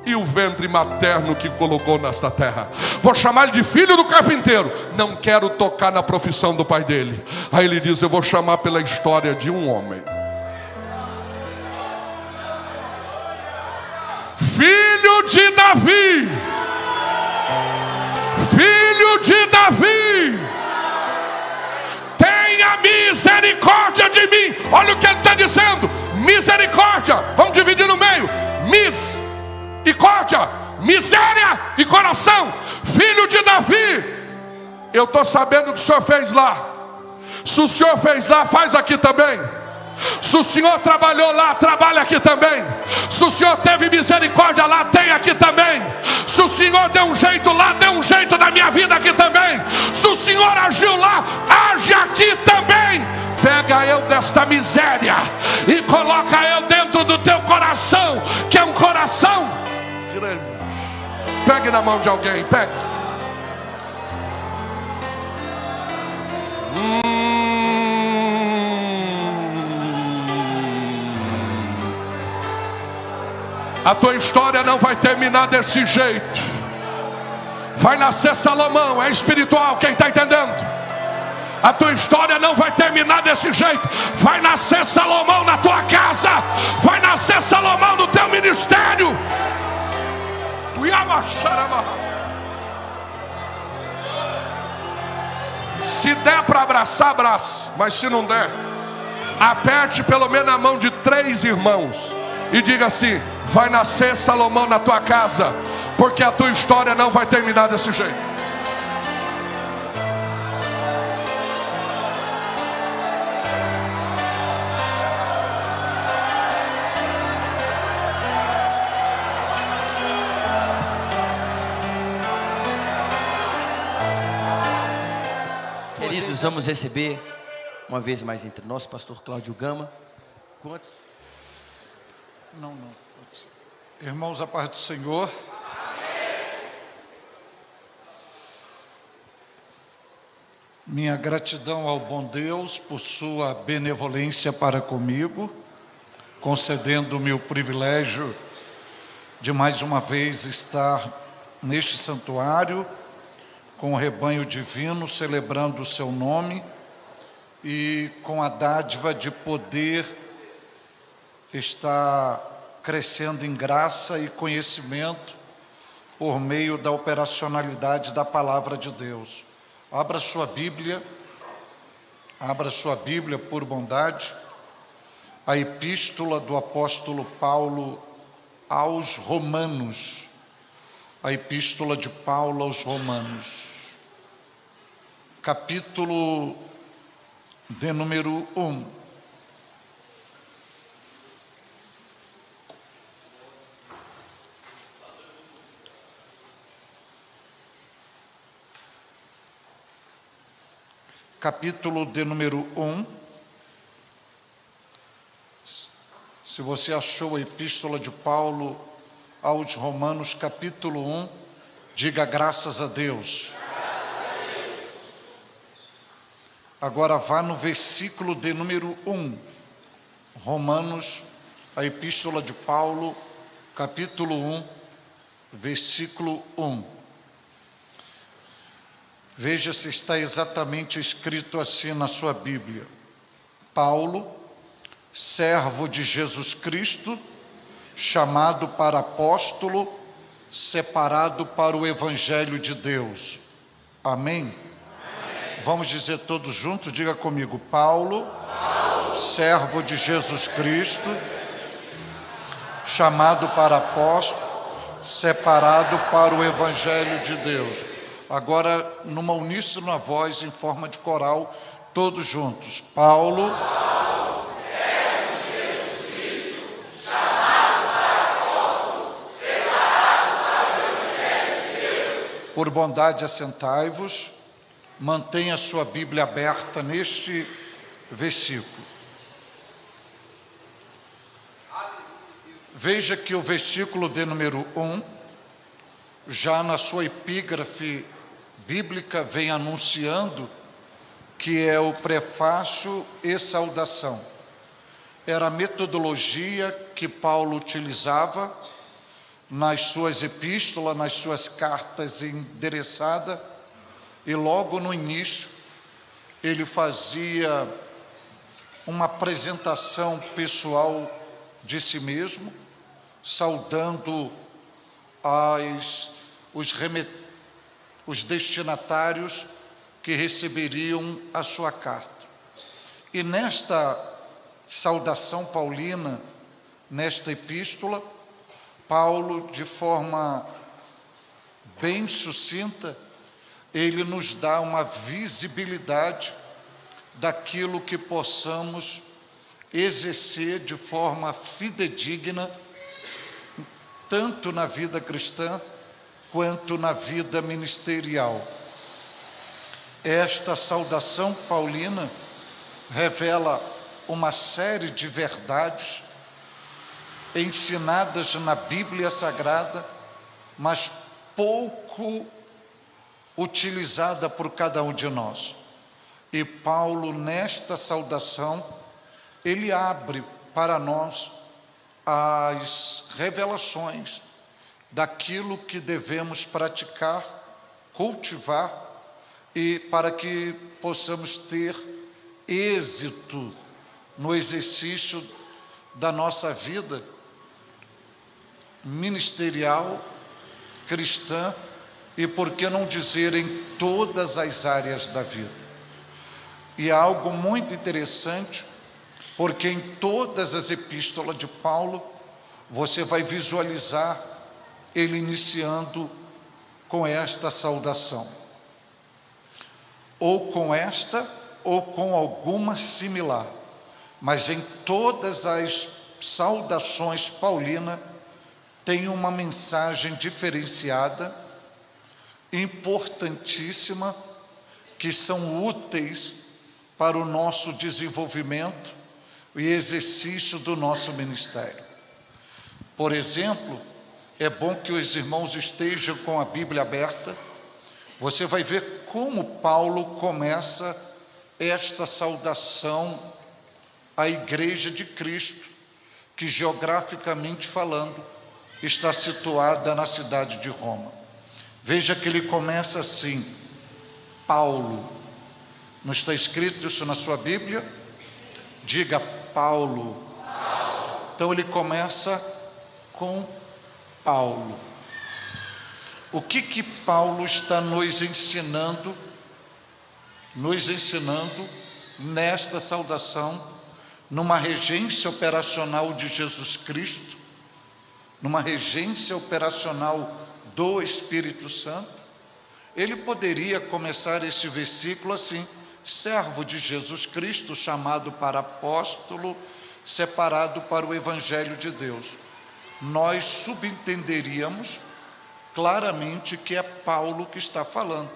e o ventre materno que colocou nesta terra. Vou chamar ele de filho do carpinteiro. Não quero tocar na profissão do pai dele. Aí ele diz: eu vou chamar pela história de um homem. Filho de Davi. Filho de Davi. Tenha misericórdia de mim. Olha o que ele está dizendo: misericórdia. Vamos dividir no meio. Misericórdia, miséria e coração. Filho de Davi. Eu estou sabendo o que o Senhor fez lá. Se o Senhor fez lá, faz aqui também. Se o Senhor trabalhou lá, trabalha aqui também. Se o Senhor teve misericórdia lá, tem aqui também. Se o Senhor deu um jeito lá, deu um jeito na minha vida aqui também. Se o Senhor agiu lá, age aqui também. Pega eu desta miséria e coloca eu dentro do teu coração, que é um coração grande. Pegue na mão de alguém, pegue. A tua história não vai terminar desse jeito. Vai nascer Salomão, é espiritual, quem está entendendo? A tua história não vai terminar desse jeito. Vai nascer Salomão na tua casa. Vai nascer Salomão no teu ministério. Se der para abraçar, abraça. Mas se não der, aperte pelo menos a mão de 3 irmãos e diga assim: vai nascer Salomão na tua casa, porque a tua história não vai terminar desse jeito. Queridos, vamos receber uma vez mais entre nós, pastor Cláudio Gama. Quantos? Não. Irmãos, a paz do Senhor. Minha gratidão ao bom Deus por sua benevolência para comigo, concedendo-me o privilégio de mais uma vez estar neste santuário, com o rebanho divino, celebrando o seu nome e com a dádiva de poder estar crescendo em graça e conhecimento por meio da operacionalidade da palavra de Deus. Abra sua Bíblia por bondade, a epístola do apóstolo Paulo aos Romanos. A epístola de Paulo aos Romanos, capítulo de número 1. Capítulo de número 1. Se você achou a epístola de Paulo aos Romanos, capítulo 1, diga graças a Deus. Agora vá no versículo de número 1. Romanos, a epístola de Paulo, capítulo 1, versículo 1. Veja se está exatamente escrito assim na sua Bíblia. Paulo, servo de Jesus Cristo, chamado para apóstolo, separado para o Evangelho de Deus. Amém? Amém. Vamos dizer todos juntos, diga comigo. Paulo, servo de Jesus Cristo, chamado para apóstolo, separado para o Evangelho de Deus. Agora, numa uníssona voz, em forma de coral, todos juntos. Paulo, por bondade assentai-vos, mantenha a sua Bíblia aberta neste versículo. Veja que o versículo de número 1, já na sua epígrafe bíblica, vem anunciando que é o prefácio e saudação. Era a metodologia que Paulo utilizava nas suas epístolas, nas suas cartas endereçadas, e logo no início ele fazia uma apresentação pessoal de si mesmo, saudando os destinatários que receberiam a sua carta. E nesta saudação paulina, nesta epístola, Paulo, de forma bem sucinta, ele nos dá uma visibilidade daquilo que possamos exercer de forma fidedigna, tanto na vida cristã, quanto na vida ministerial. Esta saudação paulina revela uma série de verdades ensinadas na Bíblia Sagrada, mas pouco utilizada por cada um de nós. E Paulo, nesta saudação, ele abre para nós as revelações daquilo que devemos praticar, cultivar e para que possamos ter êxito no exercício da nossa vida ministerial, cristã e, por que não dizer, em todas as áreas da vida. E é algo muito interessante, porque em todas as epístolas de Paulo, você vai visualizar ele iniciando com esta saudação, ou com esta, ou com alguma similar, mas em todas as saudações paulinas tem uma mensagem diferenciada, importantíssima, que são úteis para o nosso desenvolvimento e exercício do nosso ministério. Por exemplo, é bom que os irmãos estejam com a Bíblia aberta. Você vai ver como Paulo começa esta saudação à Igreja de Cristo, que geograficamente falando está situada na cidade de Roma. Veja que ele começa assim: Paulo. Não está escrito isso na sua Bíblia? Diga Paulo. Então ele começa com Paulo. O que Paulo está nos ensinando nesta saudação, numa regência operacional de Jesus Cristo, numa regência operacional do Espírito Santo? Ele poderia começar esse versículo assim: servo de Jesus Cristo, chamado para apóstolo, separado para o Evangelho de Deus. Nós subentenderíamos claramente que é Paulo que está falando,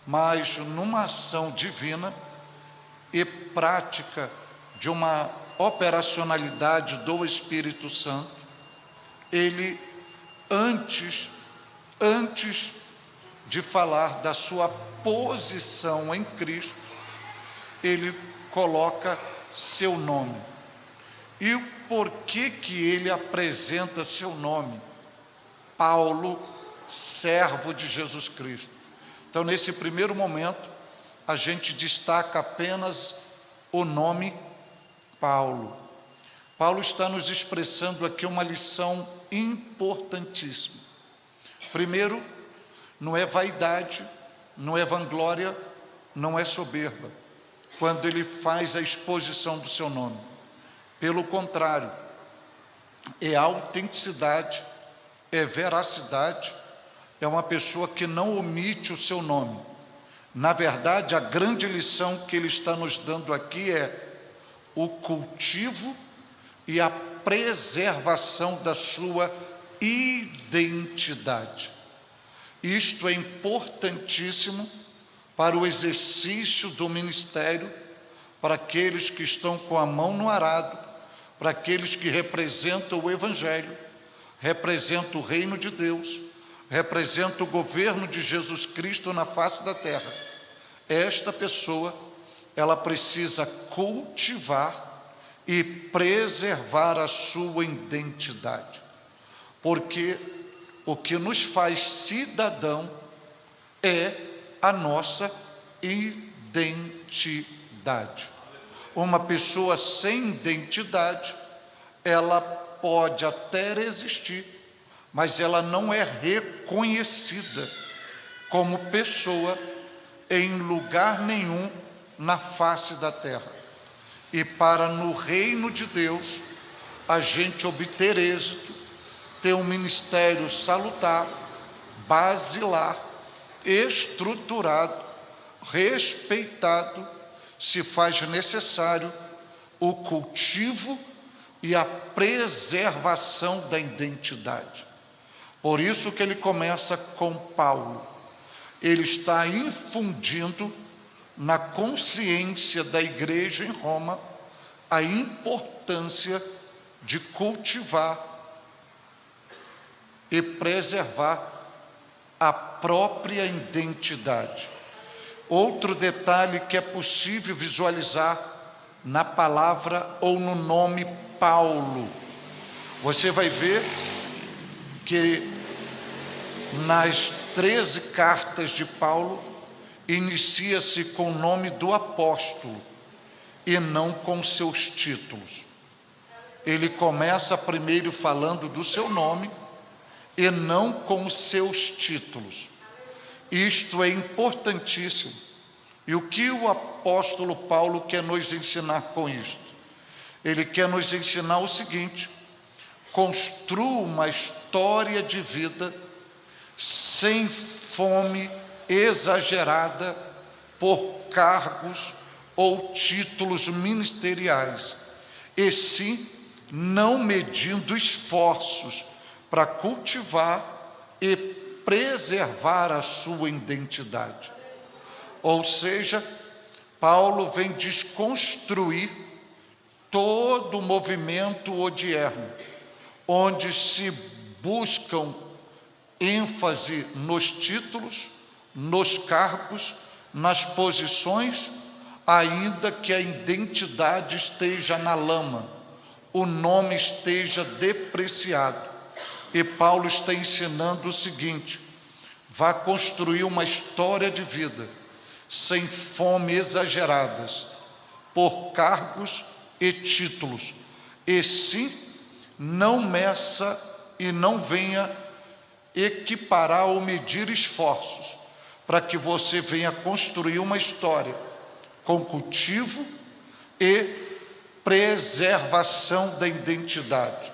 mas numa ação divina e prática de uma operacionalidade do Espírito Santo, ele, antes de falar da sua posição em Cristo, ele coloca seu nome. E por que ele apresenta seu nome? Paulo, servo de Jesus Cristo. Então, nesse primeiro momento, a gente destaca apenas o nome Paulo. Paulo está nos expressando aqui uma lição importantíssima. Primeiro, não é vaidade, não é vanglória, não é soberba, quando ele faz a exposição do seu nome. Pelo contrário, é autenticidade, é veracidade, é uma pessoa que não omite o seu nome. Na verdade, a grande lição que ele está nos dando aqui é o cultivo e a preservação da sua identidade. Isto é importantíssimo para o exercício do ministério, para aqueles que estão com a mão no arado, para aqueles que representam o Evangelho, representam o reino de Deus, representam o governo de Jesus Cristo na face da terra. Esta pessoa, ela precisa cultivar e preservar a sua identidade, porque o que nos faz cidadão é a nossa identidade. Uma pessoa sem identidade, ela pode até existir, mas ela não é reconhecida como pessoa em lugar nenhum na face da terra. E para no reino de Deus a gente obter êxito, ter um ministério salutar, basilar, estruturado, respeitado, se faz necessário o cultivo e a preservação da identidade. Por isso que ele começa com Paulo. Ele está infundindo na consciência da igreja em Roma a importância de cultivar e preservar a própria identidade. Outro detalhe que é possível visualizar na palavra ou no nome Paulo. Você vai ver que nas 13 cartas de Paulo, inicia-se com o nome do apóstolo e não com seus títulos. Ele começa primeiro falando do seu nome e não com os seus títulos. Isto é importantíssimo. E o que o apóstolo Paulo quer nos ensinar com isto? Ele quer nos ensinar o seguinte: construa uma história de vida sem fome exagerada por cargos ou títulos ministeriais, e sim não medindo esforços para cultivar e preservar a sua identidade. Ou seja, Paulo vem desconstruir todo o movimento odierno, onde se buscam ênfase nos títulos, nos cargos, nas posições, ainda que a identidade esteja na lama, o nome esteja depreciado. E Paulo está ensinando o seguinte: vá construir uma história de vida sem fome exageradas por cargos e títulos, e sim não meça e não venha equiparar ou medir esforços para que você venha construir uma história com cultivo e preservação da identidade.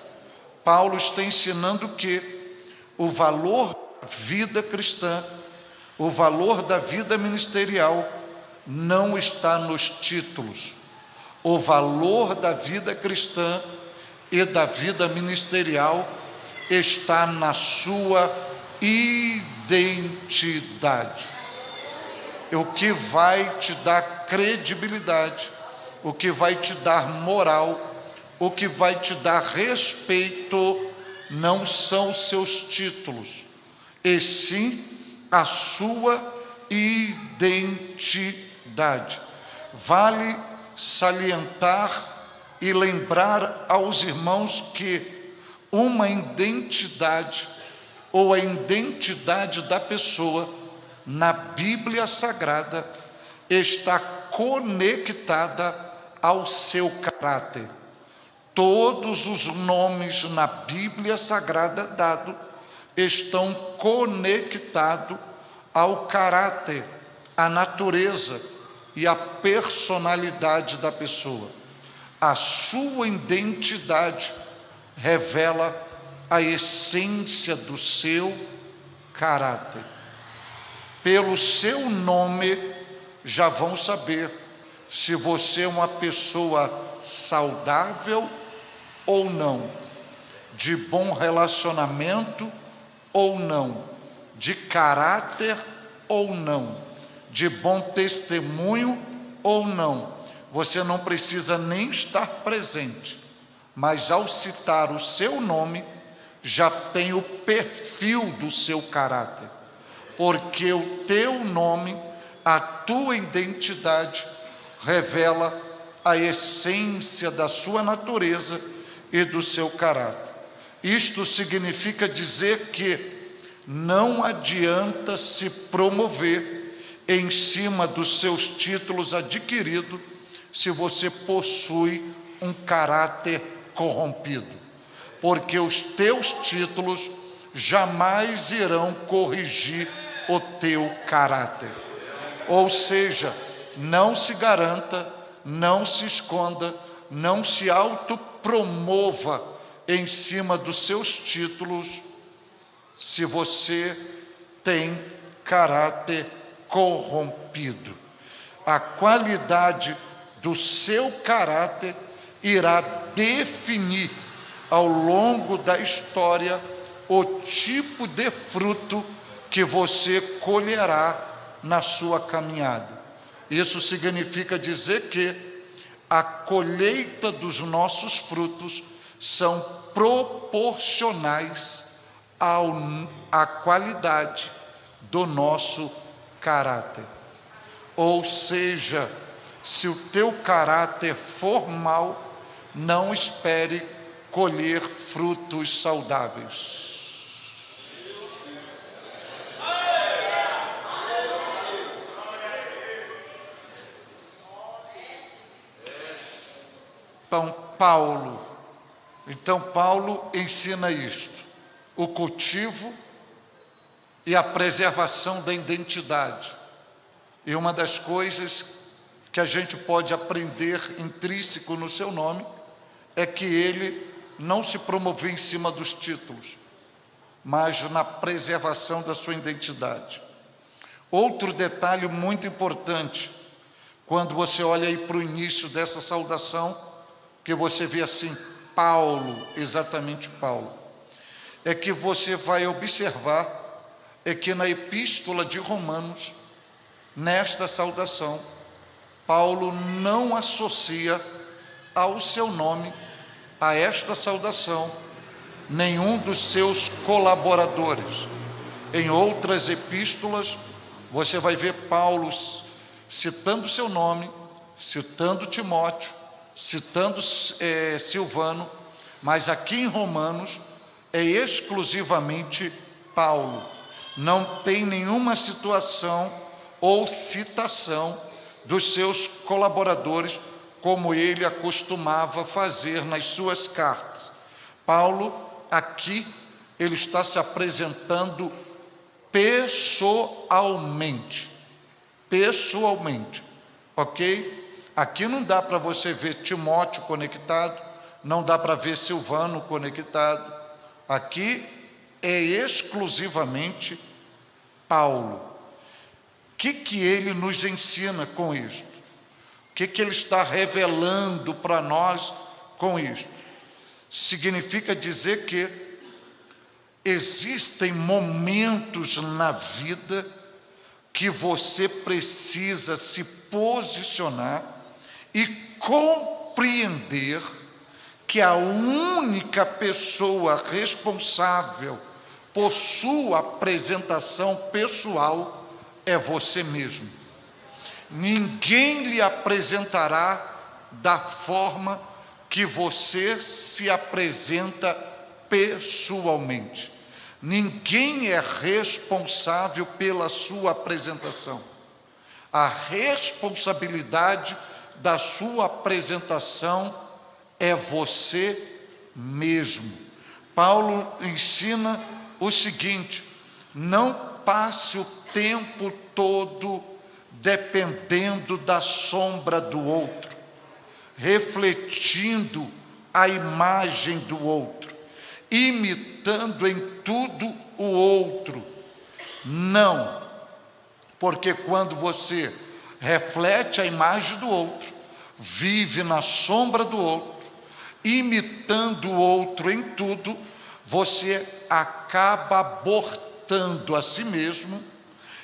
Paulo está ensinando que o valor da vida cristã, o valor da vida ministerial, não está nos títulos. O valor da vida cristã e da vida ministerial está na sua identidade. O que vai te dar credibilidade, o que vai te dar moral, o que vai te dar respeito, não são os seus títulos, e sim a sua identidade. Vale salientar e lembrar aos irmãos que uma identidade, ou a identidade da pessoa, na Bíblia Sagrada, está conectada ao seu caráter. Todos os nomes na Bíblia Sagrada dados estão conectados ao caráter, à natureza e à personalidade da pessoa. A sua identidade revela a essência do seu caráter. Pelo seu nome já vão saber se você é uma pessoa saudável ou não, de bom relacionamento ou não, de caráter ou não, de bom testemunho ou não. Você não precisa nem estar presente, mas ao citar o seu nome, já tem o perfil do seu caráter, porque o teu nome, a tua identidade, revela a essência da sua natureza e do seu caráter. Isto significa dizer que não adianta se promover em cima dos seus títulos adquiridos se você possui um caráter corrompido, porque os teus títulos jamais irão corrigir o teu caráter. Ou seja, não se garanta, não se esconda, não se autopromova em cima dos seus títulos se você tem caráter corrompido. A qualidade do seu caráter irá definir ao longo da história o tipo de fruto que você colherá na sua caminhada. Isso significa dizer que a colheita dos nossos frutos são proporcionais à qualidade do nosso caráter. Ou seja, se o teu caráter for mau, não espere colher frutos saudáveis. Então, Paulo ensina isto: o cultivo e a preservação da identidade. E uma das coisas que a gente pode aprender intrínseco no seu nome é que ele não se promoveu em cima dos títulos, mas na preservação da sua identidade. Outro detalhe muito importante, quando você olha aí para o início dessa saudação, que você vê assim, Paulo, exatamente Paulo, é que você vai observar, é que na epístola de Romanos, nesta saudação, Paulo não associa ao seu nome, a esta saudação, nenhum dos seus colaboradores. Em outras epístolas, você vai ver Paulo citando seu nome, citando Timóteo, citando Silvano, mas aqui em Romanos é exclusivamente Paulo. Não tem nenhuma situação ou citação dos seus colaboradores, como ele acostumava fazer nas suas cartas. Paulo, aqui, ele está se apresentando pessoalmente, ok? Aqui não dá para você ver Timóteo conectado, não dá para ver Silvano conectado, aqui é exclusivamente Paulo. O que ele nos ensina com isto? O que ele está revelando para nós com isto? Significa dizer que existem momentos na vida que você precisa se posicionar e compreender que a única pessoa responsável por sua apresentação pessoal é você mesmo. Ninguém lhe apresentará da forma que você se apresenta pessoalmente. Ninguém é responsável pela sua apresentação. A responsabilidade da sua apresentação é você mesmo. Paulo ensina o seguinte: não passe o tempo todo dependendo da sombra do outro, refletindo a imagem do outro, imitando em tudo o outro. Não, porque quando você reflete a imagem do outro, vive na sombra do outro, imitando o outro em tudo, você acaba abortando a si mesmo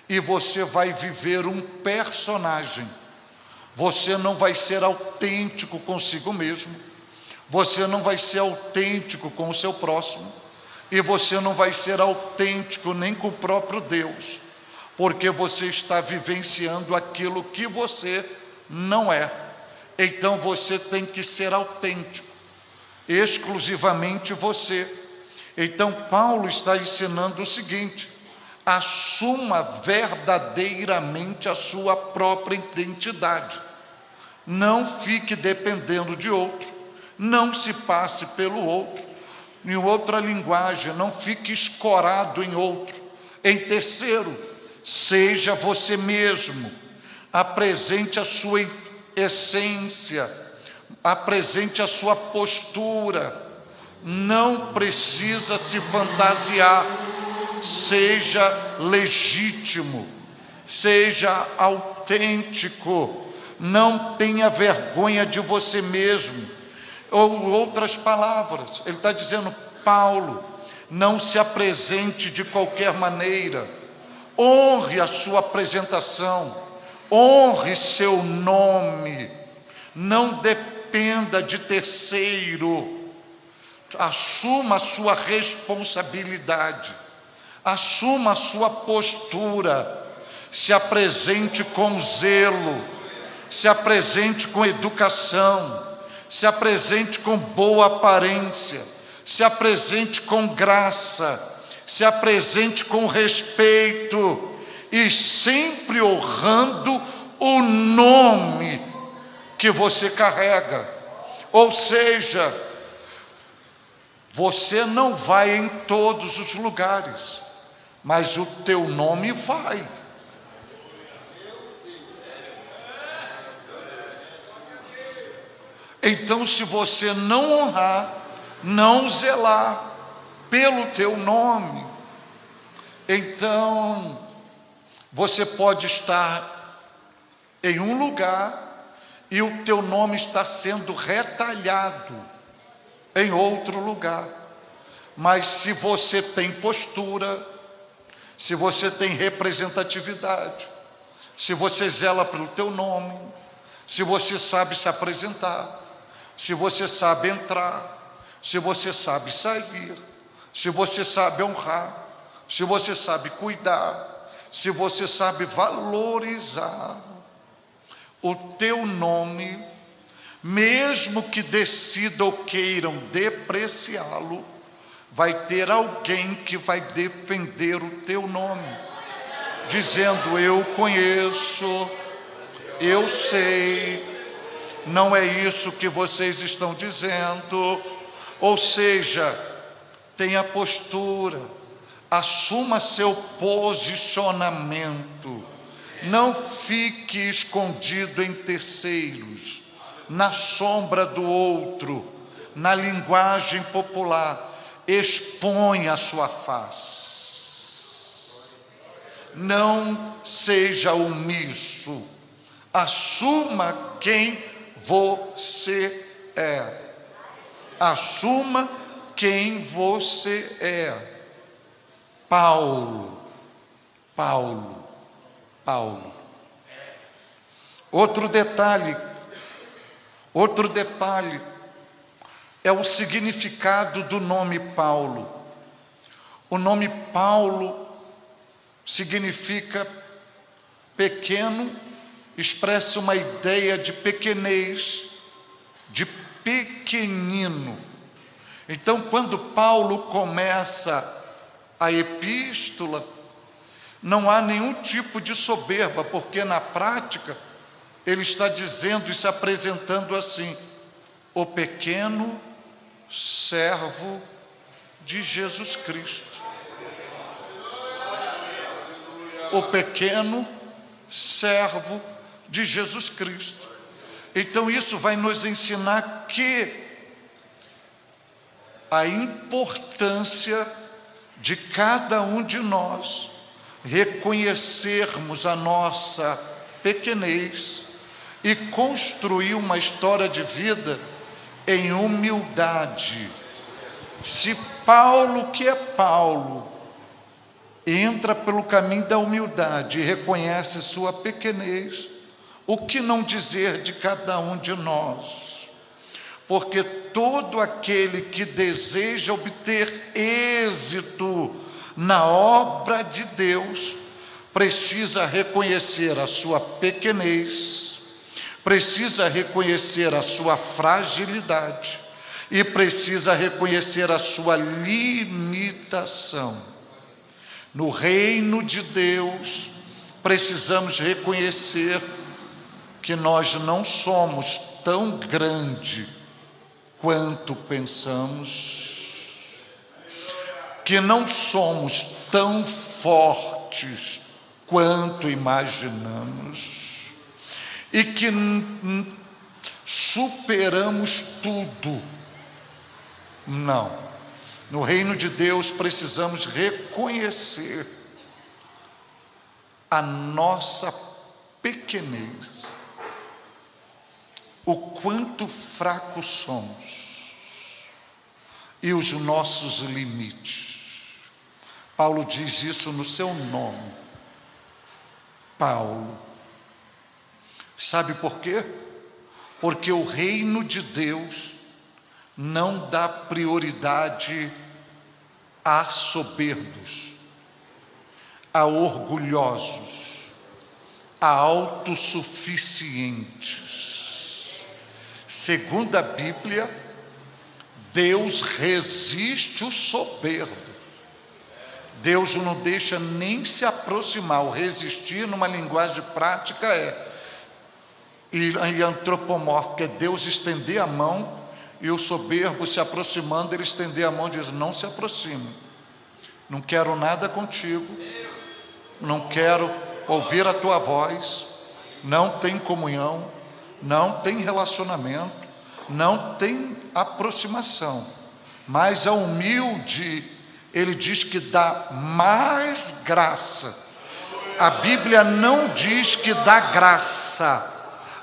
e você vai viver um personagem. Você não vai ser autêntico consigo mesmo, você não vai ser autêntico com o seu próximo, e você não vai ser autêntico nem com o próprio Deus, porque você está vivenciando aquilo que você não é. Então você tem que ser autêntico, exclusivamente você. Então Paulo está ensinando o seguinte: assuma verdadeiramente a sua própria identidade. Não fique dependendo de outro, não se passe pelo outro. Em outra linguagem, não fique escorado em outro. Em terceiro, seja você mesmo. Apresente a sua essência, apresente a sua postura. Não precisa se fantasiar. Seja legítimo, seja autêntico, não tenha vergonha de você mesmo. Ou outras palavras, ele está dizendo: Paulo, não se apresente de qualquer maneira, honre a sua apresentação, honre seu nome, não dependa de terceiro, assuma a sua responsabilidade, assuma a sua postura, se apresente com zelo, se apresente com educação, se apresente com boa aparência, se apresente com graça, se apresente com respeito e sempre honrando o nome que você carrega. Ou seja, você não vai em todos os lugares, mas o teu nome vai. Então, se você não honrar, não zelar pelo teu nome, então você pode estar em um lugar e o teu nome está sendo retalhado em outro lugar. Mas se você tem postura, se você tem representatividade, se você zela pelo teu nome, se você sabe se apresentar, se você sabe entrar, se você sabe sair, se você sabe honrar, se você sabe cuidar, se você sabe valorizar, o teu nome, mesmo que decidam ou queiram depreciá-lo, vai ter alguém que vai defender o teu nome, dizendo: eu conheço, eu sei, não é isso que vocês estão dizendo. Ou seja, tenha postura, assuma seu posicionamento, não fique escondido em terceiros, na sombra do outro, na linguagem popular, exponha a sua face. Não seja omisso, assuma quem você é. Assuma quem você é. Paulo. Outro detalhe é o significado do nome Paulo. O nome Paulo significa pequeno, expressa uma ideia de pequenez, de pequenino. Então, quando Paulo começa a epístola, não há nenhum tipo de soberba, porque na prática ele está dizendo e se apresentando assim: o pequeno servo de Jesus Cristo. O pequeno servo de Jesus Cristo. Então isso vai nos ensinar que a importância de cada um de nós reconhecermos a nossa pequenez e construir uma história de vida em humildade. Se Paulo, que é Paulo, entra pelo caminho da humildade e reconhece sua pequenez, o que não dizer de cada um de nós? Porque todo aquele que deseja obter êxito na obra de Deus precisa reconhecer a sua pequenez, precisa reconhecer a sua fragilidade e precisa reconhecer a sua limitação. No reino de Deus, precisamos reconhecer que nós não somos tão grande quanto pensamos, que não somos tão fortes quanto imaginamos e que superamos tudo. Não. No reino de Deus precisamos reconhecer a nossa pequenez, o quanto fracos somos e os nossos limites. Paulo diz isso no seu nome, Paulo. Sabe por quê? Porque o reino de Deus não dá prioridade a soberbos, a orgulhosos, a autossuficientes. Segundo a Bíblia, Deus resiste o soberbo. Deus não deixa nem se aproximar. O resistir, numa linguagem prática, e antropomórfica, é Deus estender a mão e o soberbo se aproximando, ele estender a mão e diz: não se aproxime, não quero nada contigo, não quero ouvir a tua voz, não tem comunhão, não tem relacionamento, não tem aproximação. Mas a humilde, ele diz que dá mais graça. A Bíblia não diz que dá graça,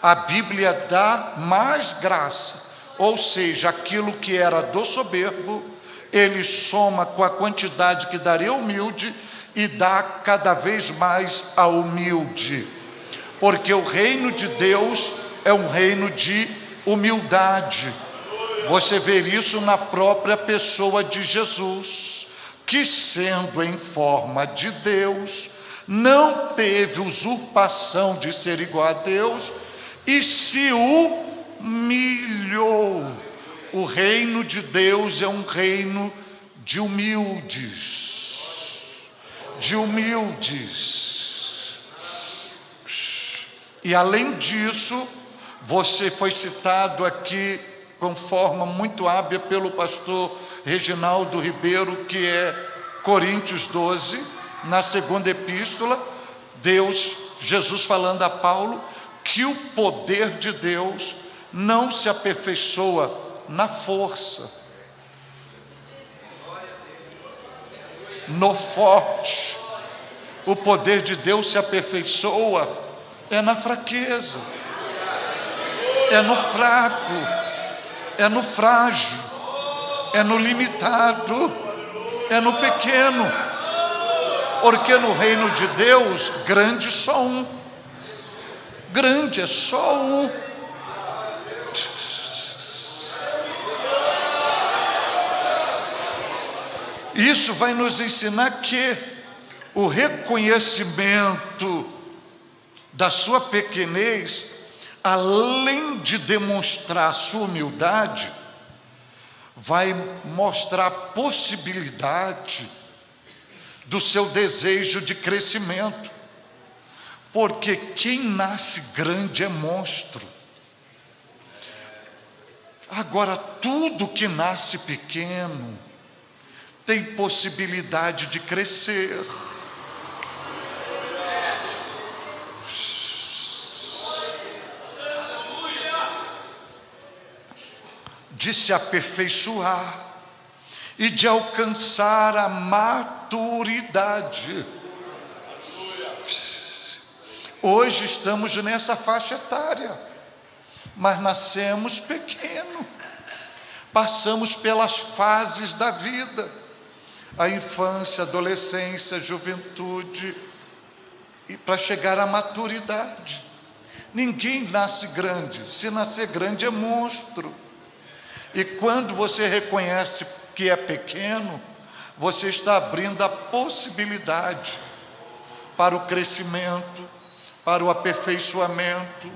a Bíblia dá mais graça. Ou seja, aquilo que era do soberbo, ele soma com a quantidade que daria ao humilde e dá cada vez mais ao humilde. Porque o reino de Deus é um reino de humildade. Você vê isso na própria pessoa de Jesus, que sendo em forma de Deus, não teve usurpação de ser igual a Deus e se humilhou. O reino de Deus é um reino de humildes, de humildes. E além disso, você foi citado aqui com forma muito hábil pelo pastor Reginaldo Ribeiro, que é Coríntios 12, na segunda epístola, Jesus falando a Paulo que o poder de Deus não se aperfeiçoa na força, no forte. O poder de Deus se aperfeiçoa na fraqueza, no fraco, no frágil, no limitado, no pequeno. Porque no reino de Deus, grande só um. Grande é só um. Isso vai nos ensinar que o reconhecimento da sua pequenez, além de demonstrar a sua humildade, vai mostrar a possibilidade do seu desejo de crescimento. Porque quem nasce grande é monstro. Agora, tudo que nasce pequeno tem possibilidade de crescer. De se aperfeiçoar e de alcançar a maturidade. Hoje estamos nessa faixa etária, mas nascemos pequeno, passamos pelas fases da vida, a infância, adolescência, juventude, e para chegar à maturidade. Ninguém nasce grande, se nascer grande é monstro. E quando você reconhece que é pequeno, você está abrindo a possibilidade para o crescimento, para o aperfeiçoamento,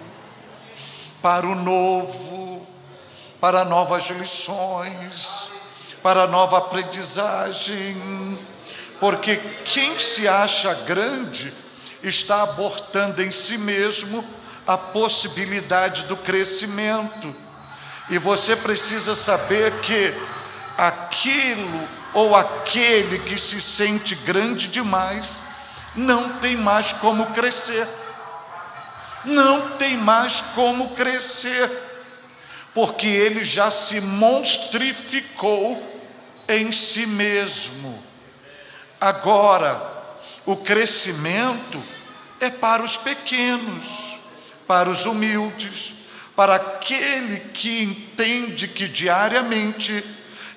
para o novo, para novas lições, para nova aprendizagem. Porque quem se acha grande está abortando em si mesmo a possibilidade do crescimento. E você precisa saber que aquilo ou aquele que se sente grande demais não tem mais como crescer. Não tem mais como crescer, porque ele já se monstrificou em si mesmo. Agora, o crescimento é para os pequenos, para os humildes, para aquele que entende que diariamente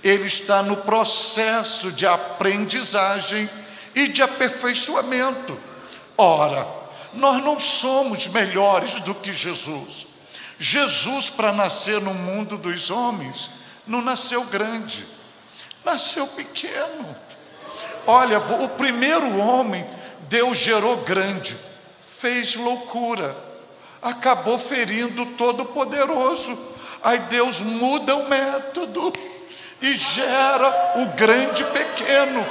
ele está no processo de aprendizagem e de aperfeiçoamento. Ora, nós não somos melhores do que Jesus. Jesus, para nascer no mundo dos homens, não nasceu grande, nasceu pequeno. Olha, o primeiro homem, Deus gerou grande, fez loucura, acabou ferindo o Todo-Poderoso. Aí Deus muda o método e gera o grande pequeno.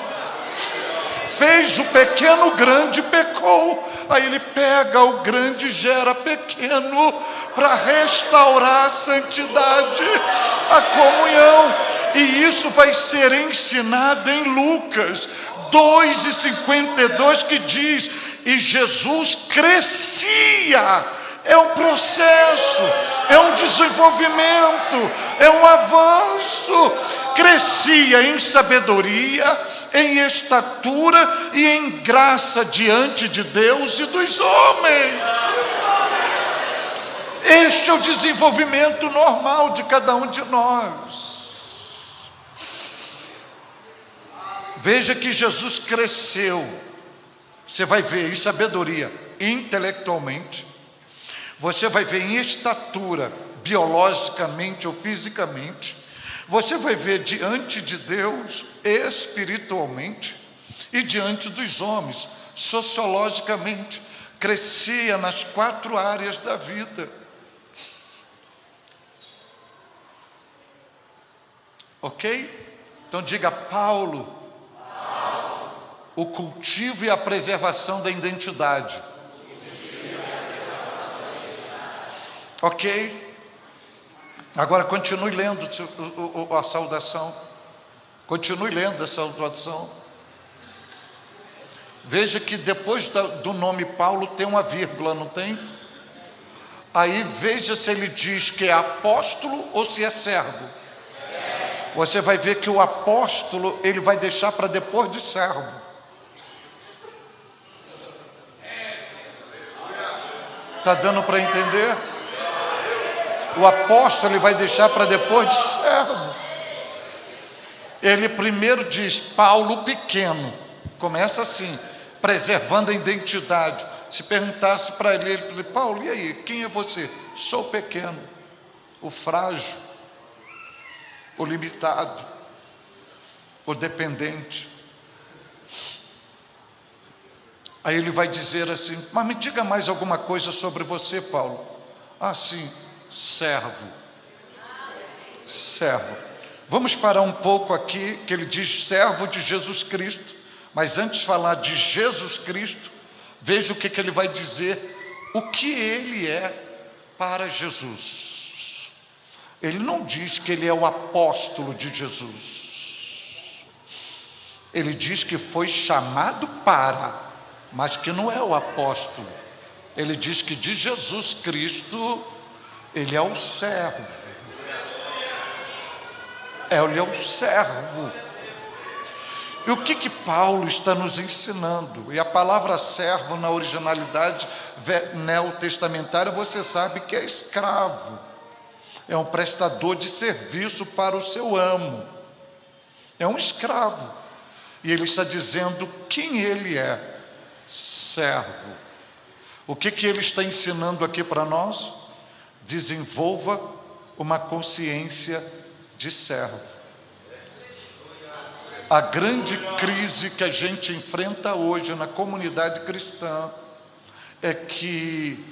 fez o pequeno grande, pecou. Aí ele pega o grande e gera pequeno para restaurar a santidade, a comunhão. E isso vai ser ensinado em Lucas 2:52, que diz: e Jesus crescia. É um processo, é um desenvolvimento, é um avanço. Crescia em sabedoria, em estatura e em graça diante de Deus e dos homens. Este é o desenvolvimento normal de cada um de nós. Veja que Jesus cresceu. Você vai ver em sabedoria intelectualmente. Você vai ver em estatura, biologicamente ou fisicamente. Você vai ver diante de Deus, espiritualmente, e diante dos homens, sociologicamente. Crescia nas 4 áreas da vida. Ok? Então diga: Paulo, o cultivo e a preservação da identidade. Ok? Agora continue lendo a saudação. Continue lendo a saudação. Veja que depois do nome Paulo tem uma vírgula, não tem? Aí veja se ele diz que é apóstolo ou se é servo. Você vai ver que o apóstolo ele vai deixar para depois de servo. Está dando para entender? O apóstolo ele vai deixar para depois de servo. Ele primeiro diz: Paulo pequeno. Começa assim, preservando a identidade. Se perguntasse para ele: Paulo, e aí, quem é você? Sou pequeno, o frágil, o limitado, o dependente. Aí ele vai dizer assim: mas me diga mais alguma coisa sobre você, Paulo. Ah, sim, servo. Servo. Vamos parar um pouco aqui, que ele diz servo de Jesus Cristo. Mas antes de falar de Jesus Cristo, veja o que ele vai dizer, o que ele é para Jesus. Ele não diz que ele é o apóstolo de Jesus. Ele diz que foi chamado para, mas que não é o apóstolo. Ele diz que de Jesus Cristo, ele é o servo. Ele é o servo. E o que Paulo está nos ensinando? E a palavra servo na originalidade neotestamentária, você sabe que é escravo. É um prestador de serviço para o seu amo. É um escravo. E ele está dizendo quem ele é. Servo. O que ele está ensinando aqui para nós? Desenvolva uma consciência de servo. A grande crise que a gente enfrenta hoje na comunidade cristã é que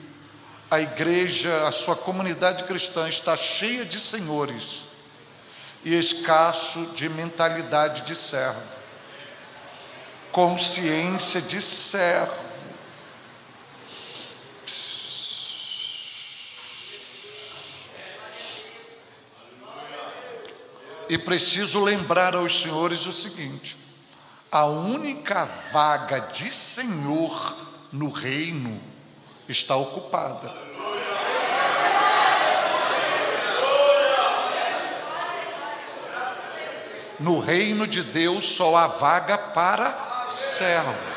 a igreja, a sua comunidade cristã está cheia de senhores e escasso de mentalidade de servo, consciência de servo. E preciso lembrar aos senhores o seguinte: a única vaga de senhor no reino está ocupada. No reino de Deus só há vaga para servo.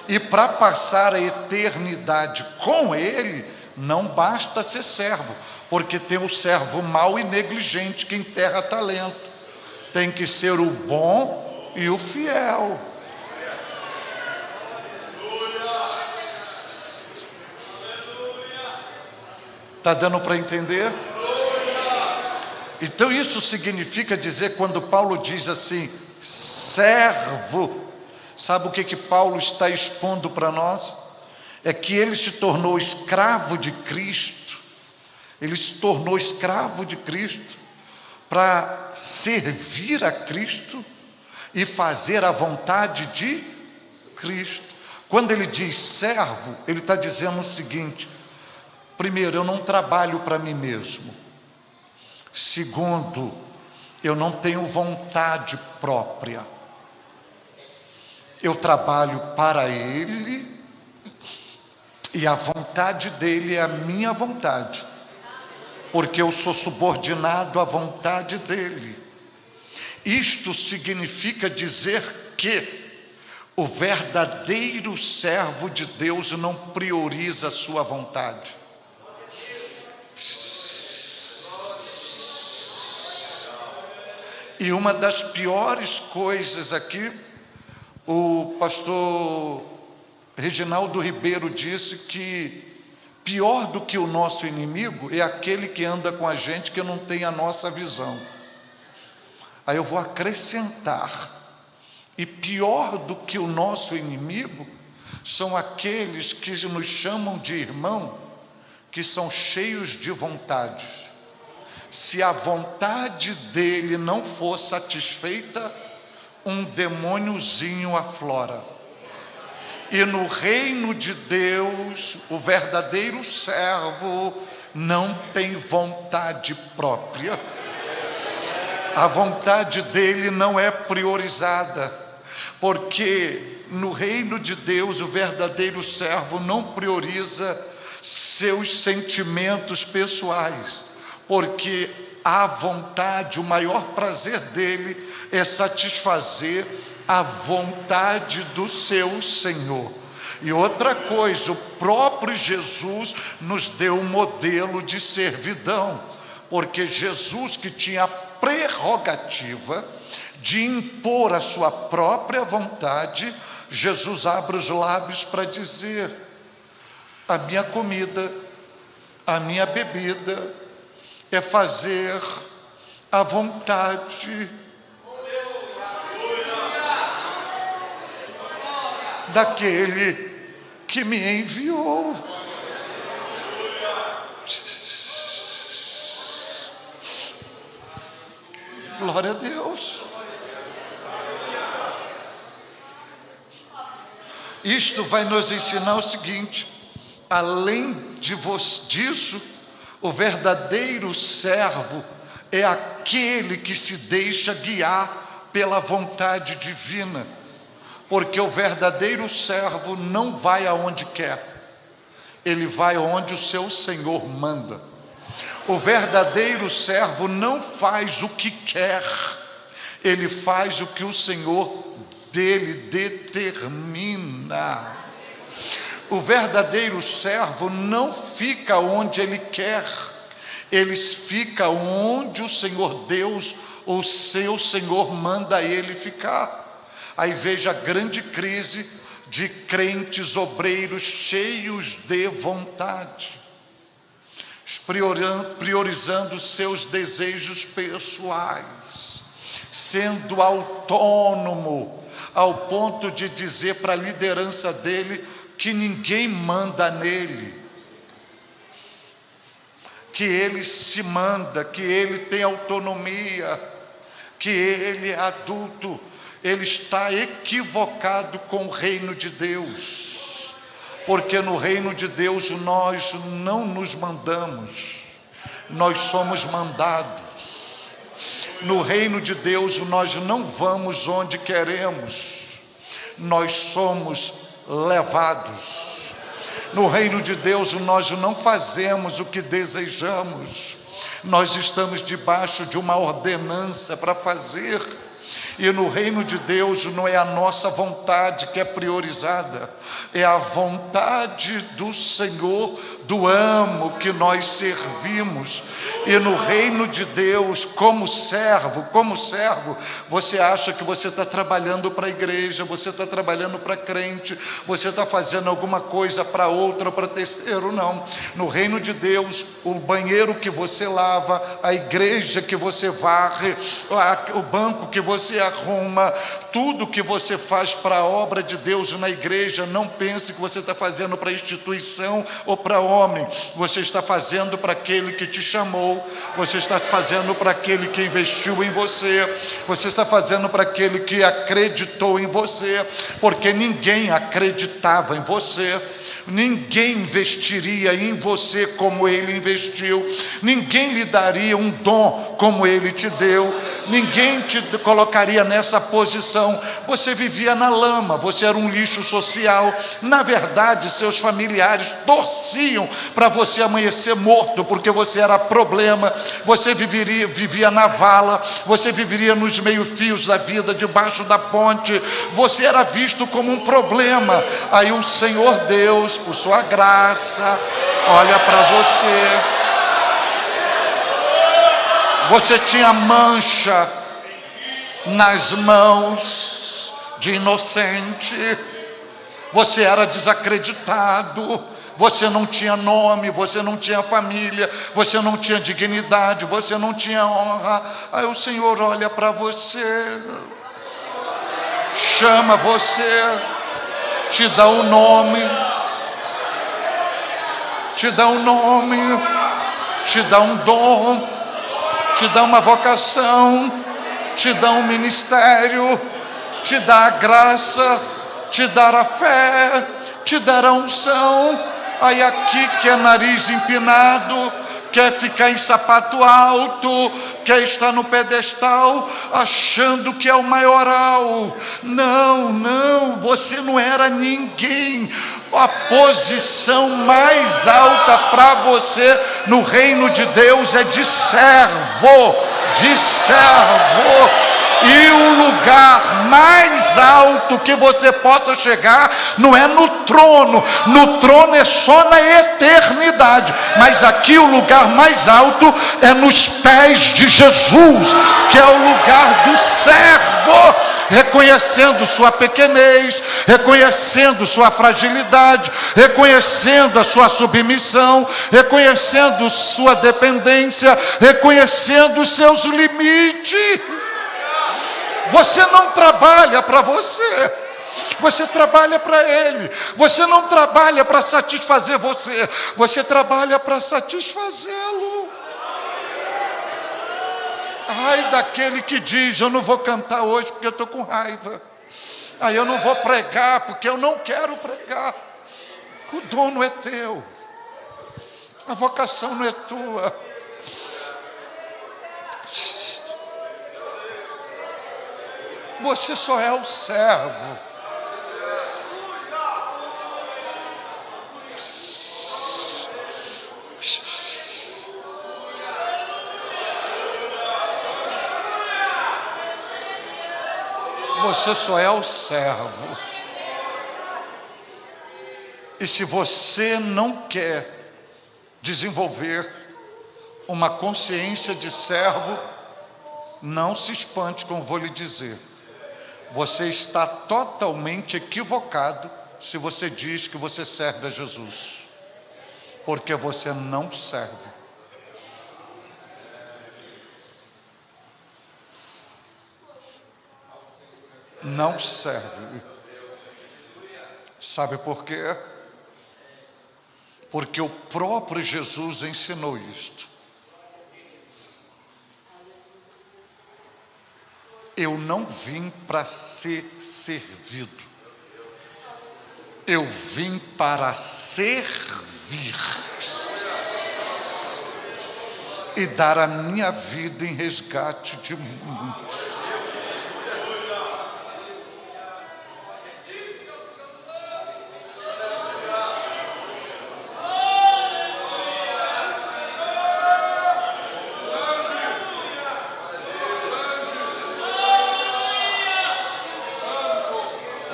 E para passar a eternidade com ele, não basta ser servo, porque tem o servo mau e negligente que enterra talento. Tem que ser o bom e o fiel. Está dando para entender? Então isso significa dizer, quando Paulo diz assim, servo, sabe o que Paulo está expondo para nós? É que ele se tornou escravo de Cristo, ele se tornou escravo de Cristo para servir a Cristo e fazer a vontade de Cristo. Quando ele diz servo, ele está dizendo o seguinte: primeiro, eu não trabalho para mim mesmo. Segundo, eu não tenho vontade própria. Eu trabalho para Ele e a vontade dEle é a minha vontade, porque eu sou subordinado à vontade dEle. Isto significa dizer que o verdadeiro servo de Deus não prioriza a sua vontade. E uma das piores coisas aqui, o pastor Reginaldo Ribeiro disse que pior do que o nosso inimigo é aquele que anda com a gente que não tem a nossa visão. Aí eu vou acrescentar: e pior do que o nosso inimigo são aqueles que nos chamam de irmão, que são cheios de vontades. Se a vontade dele não for satisfeita, um demôniozinho aflora. E no reino de Deus, o verdadeiro servo não tem vontade própria. A vontade dele não é priorizada, porque no reino de Deus o verdadeiro servo não prioriza seus sentimentos pessoais, porque a vontade, o maior prazer dele é satisfazer a vontade do seu Senhor. E outra coisa, o próprio Jesus nos deu um modelo de servidão, porque Jesus, que tinha a prerrogativa de impor a sua própria vontade, Jesus abre os lábios para dizer: a minha comida, a minha bebida é fazer a vontade daquele que me enviou. Glória a Deus. Isto vai nos ensinar o seguinte: além disso, o verdadeiro servo é aquele que se deixa guiar pela vontade divina, porque o verdadeiro servo não vai aonde quer, ele vai onde o seu Senhor manda. O verdadeiro servo não faz o que quer, ele faz o que o Senhor dele determina. O verdadeiro servo não fica onde ele quer, ele fica onde o Senhor Deus, o seu Senhor, manda ele ficar. Aí veja a grande crise de crentes obreiros cheios de vontade, priorizando seus desejos pessoais, sendo autônomo ao ponto de dizer para a liderança dele que ninguém manda nele, que ele se manda, que ele tem autonomia, que ele é adulto. Ele está equivocado com o reino de Deus, porque no reino de Deus nós não nos mandamos, nós somos mandados. No reino de Deus nós não vamos onde queremos, nós somos levados. No reino de Deus nós não fazemos o que desejamos, nós estamos debaixo de uma ordenança para fazer. E no reino de Deus não é a nossa vontade que é priorizada, é a vontade do Senhor, do amo que nós servimos. E no reino de Deus, como servo, você acha que você está trabalhando para a igreja, você está trabalhando para crente, você está fazendo alguma coisa para outra, para terceiro, não. No reino de Deus, o banheiro que você lava, a igreja que você varre, o banco que você arruma, tudo que você faz para a obra de Deus na igreja, não pense que você está fazendo para instituição ou para homem, você está fazendo para aquele que te chamou, você está fazendo para aquele que investiu em você, você está fazendo para aquele que acreditou em você, porque ninguém acreditava em você. Ninguém investiria em você como ele investiu, ninguém lhe daria um dom como ele te deu, ninguém te colocaria nessa posição. Você vivia na lama, você era um lixo social. Na verdade, seus familiares torciam para você amanhecer morto, porque você era problema. Você vivia na vala, você viveria nos meio-fios da vida, debaixo da ponte. Você era visto como um problema. Aí o Senhor Deus, por sua graça, olha para você. Você tinha mancha nas mãos de inocente, você era desacreditado, você não tinha nome, você não tinha família, você não tinha dignidade, você não tinha honra. Aí o Senhor olha para você, chama você, te dá um nome, te dá um nome, te dá um dom, te dá uma vocação, te dá um ministério, te dá a graça, te dá a fé, te dá a unção. Aí aqui quer nariz empinado, quer ficar em sapato alto, quer estar no pedestal, achando que é o maioral. Não, você não era ninguém. A posição mais alta para você no reino de Deus é de servo, E o lugar mais alto que você possa chegar não é no trono é só na eternidade, mas aqui o lugar mais alto é nos pés de Jesus, que é o lugar do servo, reconhecendo sua pequenez, reconhecendo sua fragilidade, reconhecendo a sua submissão, reconhecendo sua dependência, reconhecendo os seus limites. Você não trabalha para você, você trabalha para Ele. Você não trabalha para satisfazer você, você trabalha para satisfazê-lo. Ai daquele que diz: eu não vou cantar hoje porque eu estou com raiva. Aí eu não vou pregar porque eu não quero pregar. O dom não é teu, a vocação não é tua. Você só é o servo. Você só é o servo. E se você não quer desenvolver uma consciência de servo, não se espante com o que vou lhe dizer. Você está totalmente equivocado se você diz que você serve a Jesus, porque você não serve. Não serve. Sabe por quê? Porque o próprio Jesus ensinou isto. Eu não vim para ser servido, eu vim para servir e dar a minha vida em resgate de muitos.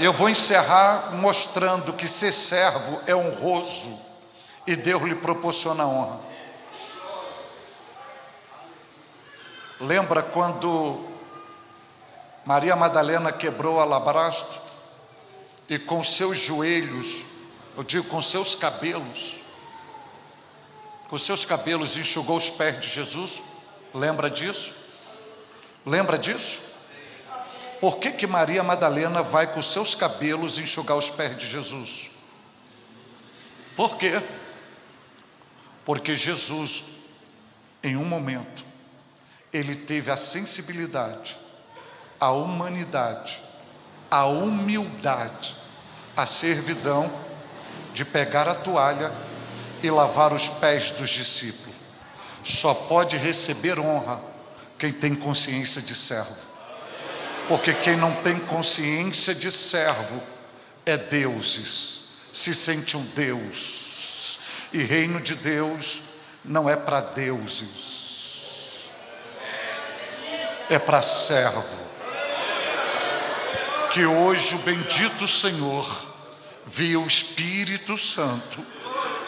Eu vou encerrar mostrando que ser servo é honroso e Deus lhe proporciona honra. Lembra quando Maria Madalena quebrou o alabastro e com seus joelhos, eu digo com seus cabelos enxugou os pés de Jesus? Lembra disso? Lembra disso? Por que Maria Madalena vai com seus cabelos enxugar os pés de Jesus? Por quê? Porque Jesus, em um momento, ele teve a sensibilidade, a humanidade, a humildade, a servidão de pegar a toalha e lavar os pés dos discípulos. Só pode receber honra quem tem consciência de servo, porque quem não tem consciência de servo é deuses, se sente um Deus, e reino de Deus não é para deuses, é para servo. Que hoje o bendito Senhor, via o Espírito Santo,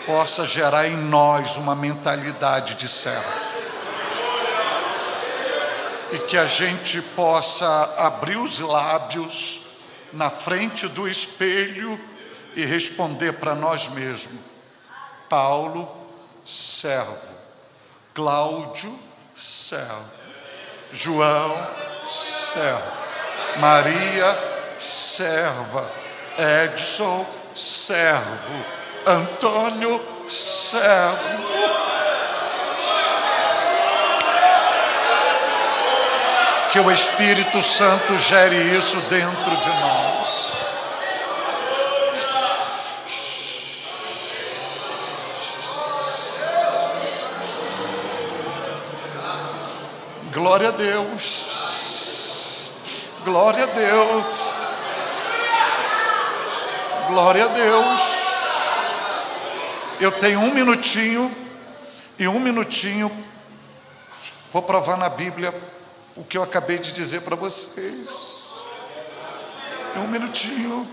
possa gerar em nós uma mentalidade de servo, e que a gente possa abrir os lábios na frente do espelho e responder para nós mesmos: Paulo, servo; Cláudio, servo; João, servo; Maria, serva; Edson, servo; Antônio, servo. Que o Espírito Santo gere isso dentro de nós. Glória a Deus. Glória a Deus. Glória a Deus. Eu tenho um minutinho, e um minutinho vou provar na Bíblia o que eu acabei de dizer para vocês. Um minutinho.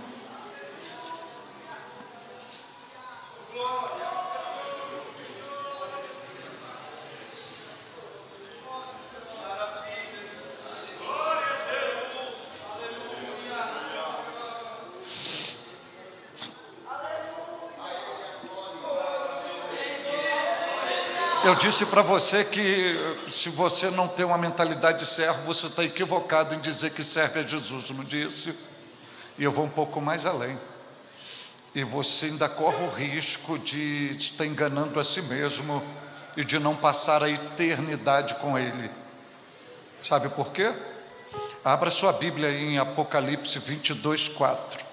Eu disse para você que se você não tem uma mentalidade de servo, você está equivocado em dizer que serve a Jesus, não disse? E eu vou um pouco mais além. E você ainda corre o risco de estar enganando a si mesmo e de não passar a eternidade com Ele. Sabe por quê? Abra sua Bíblia aí em Apocalipse 22, 4.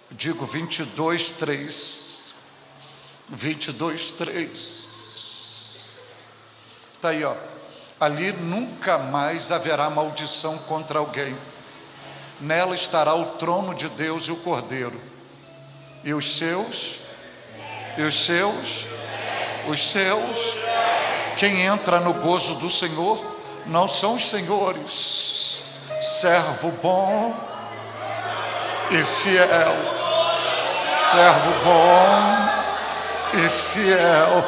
Digo 22, 3. 22, 3. Está aí, ó. Ali nunca mais haverá maldição contra alguém. Nela estará o trono de Deus e o Cordeiro. E os seus. Quem entra no gozo do Senhor não são os senhores. Servo bom e fiel. Servo bom e fiel.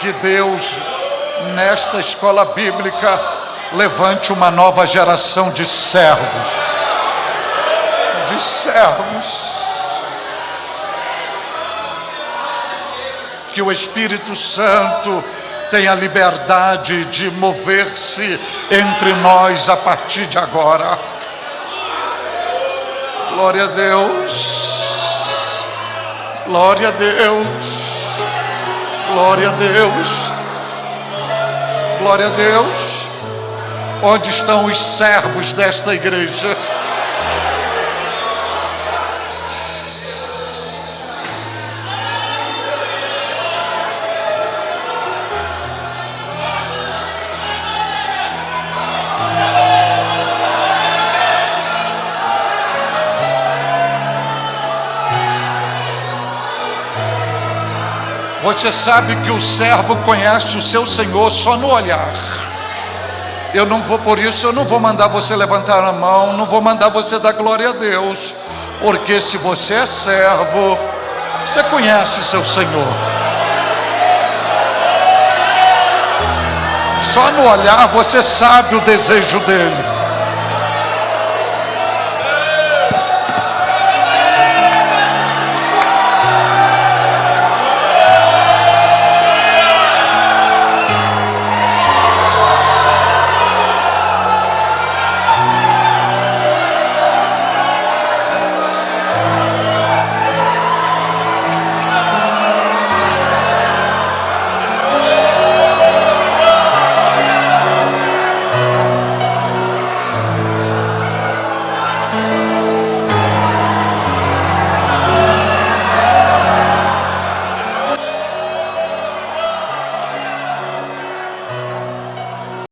Que Deus, nesta escola bíblica, levante uma nova geração de servos. De servos. Que o Espírito Santo tenha liberdade de mover-se entre nós a partir de agora. Glória a Deus. Glória a Deus. Glória a Deus. Glória a Deus. Onde estão os servos desta igreja? Você sabe que o servo conhece o seu Senhor só no olhar. Eu não vou, por isso eu não vou mandar você levantar a mão, não vou mandar você dar glória a Deus, porque se você é servo, você conhece seu Senhor. Só no olhar você sabe o desejo dele.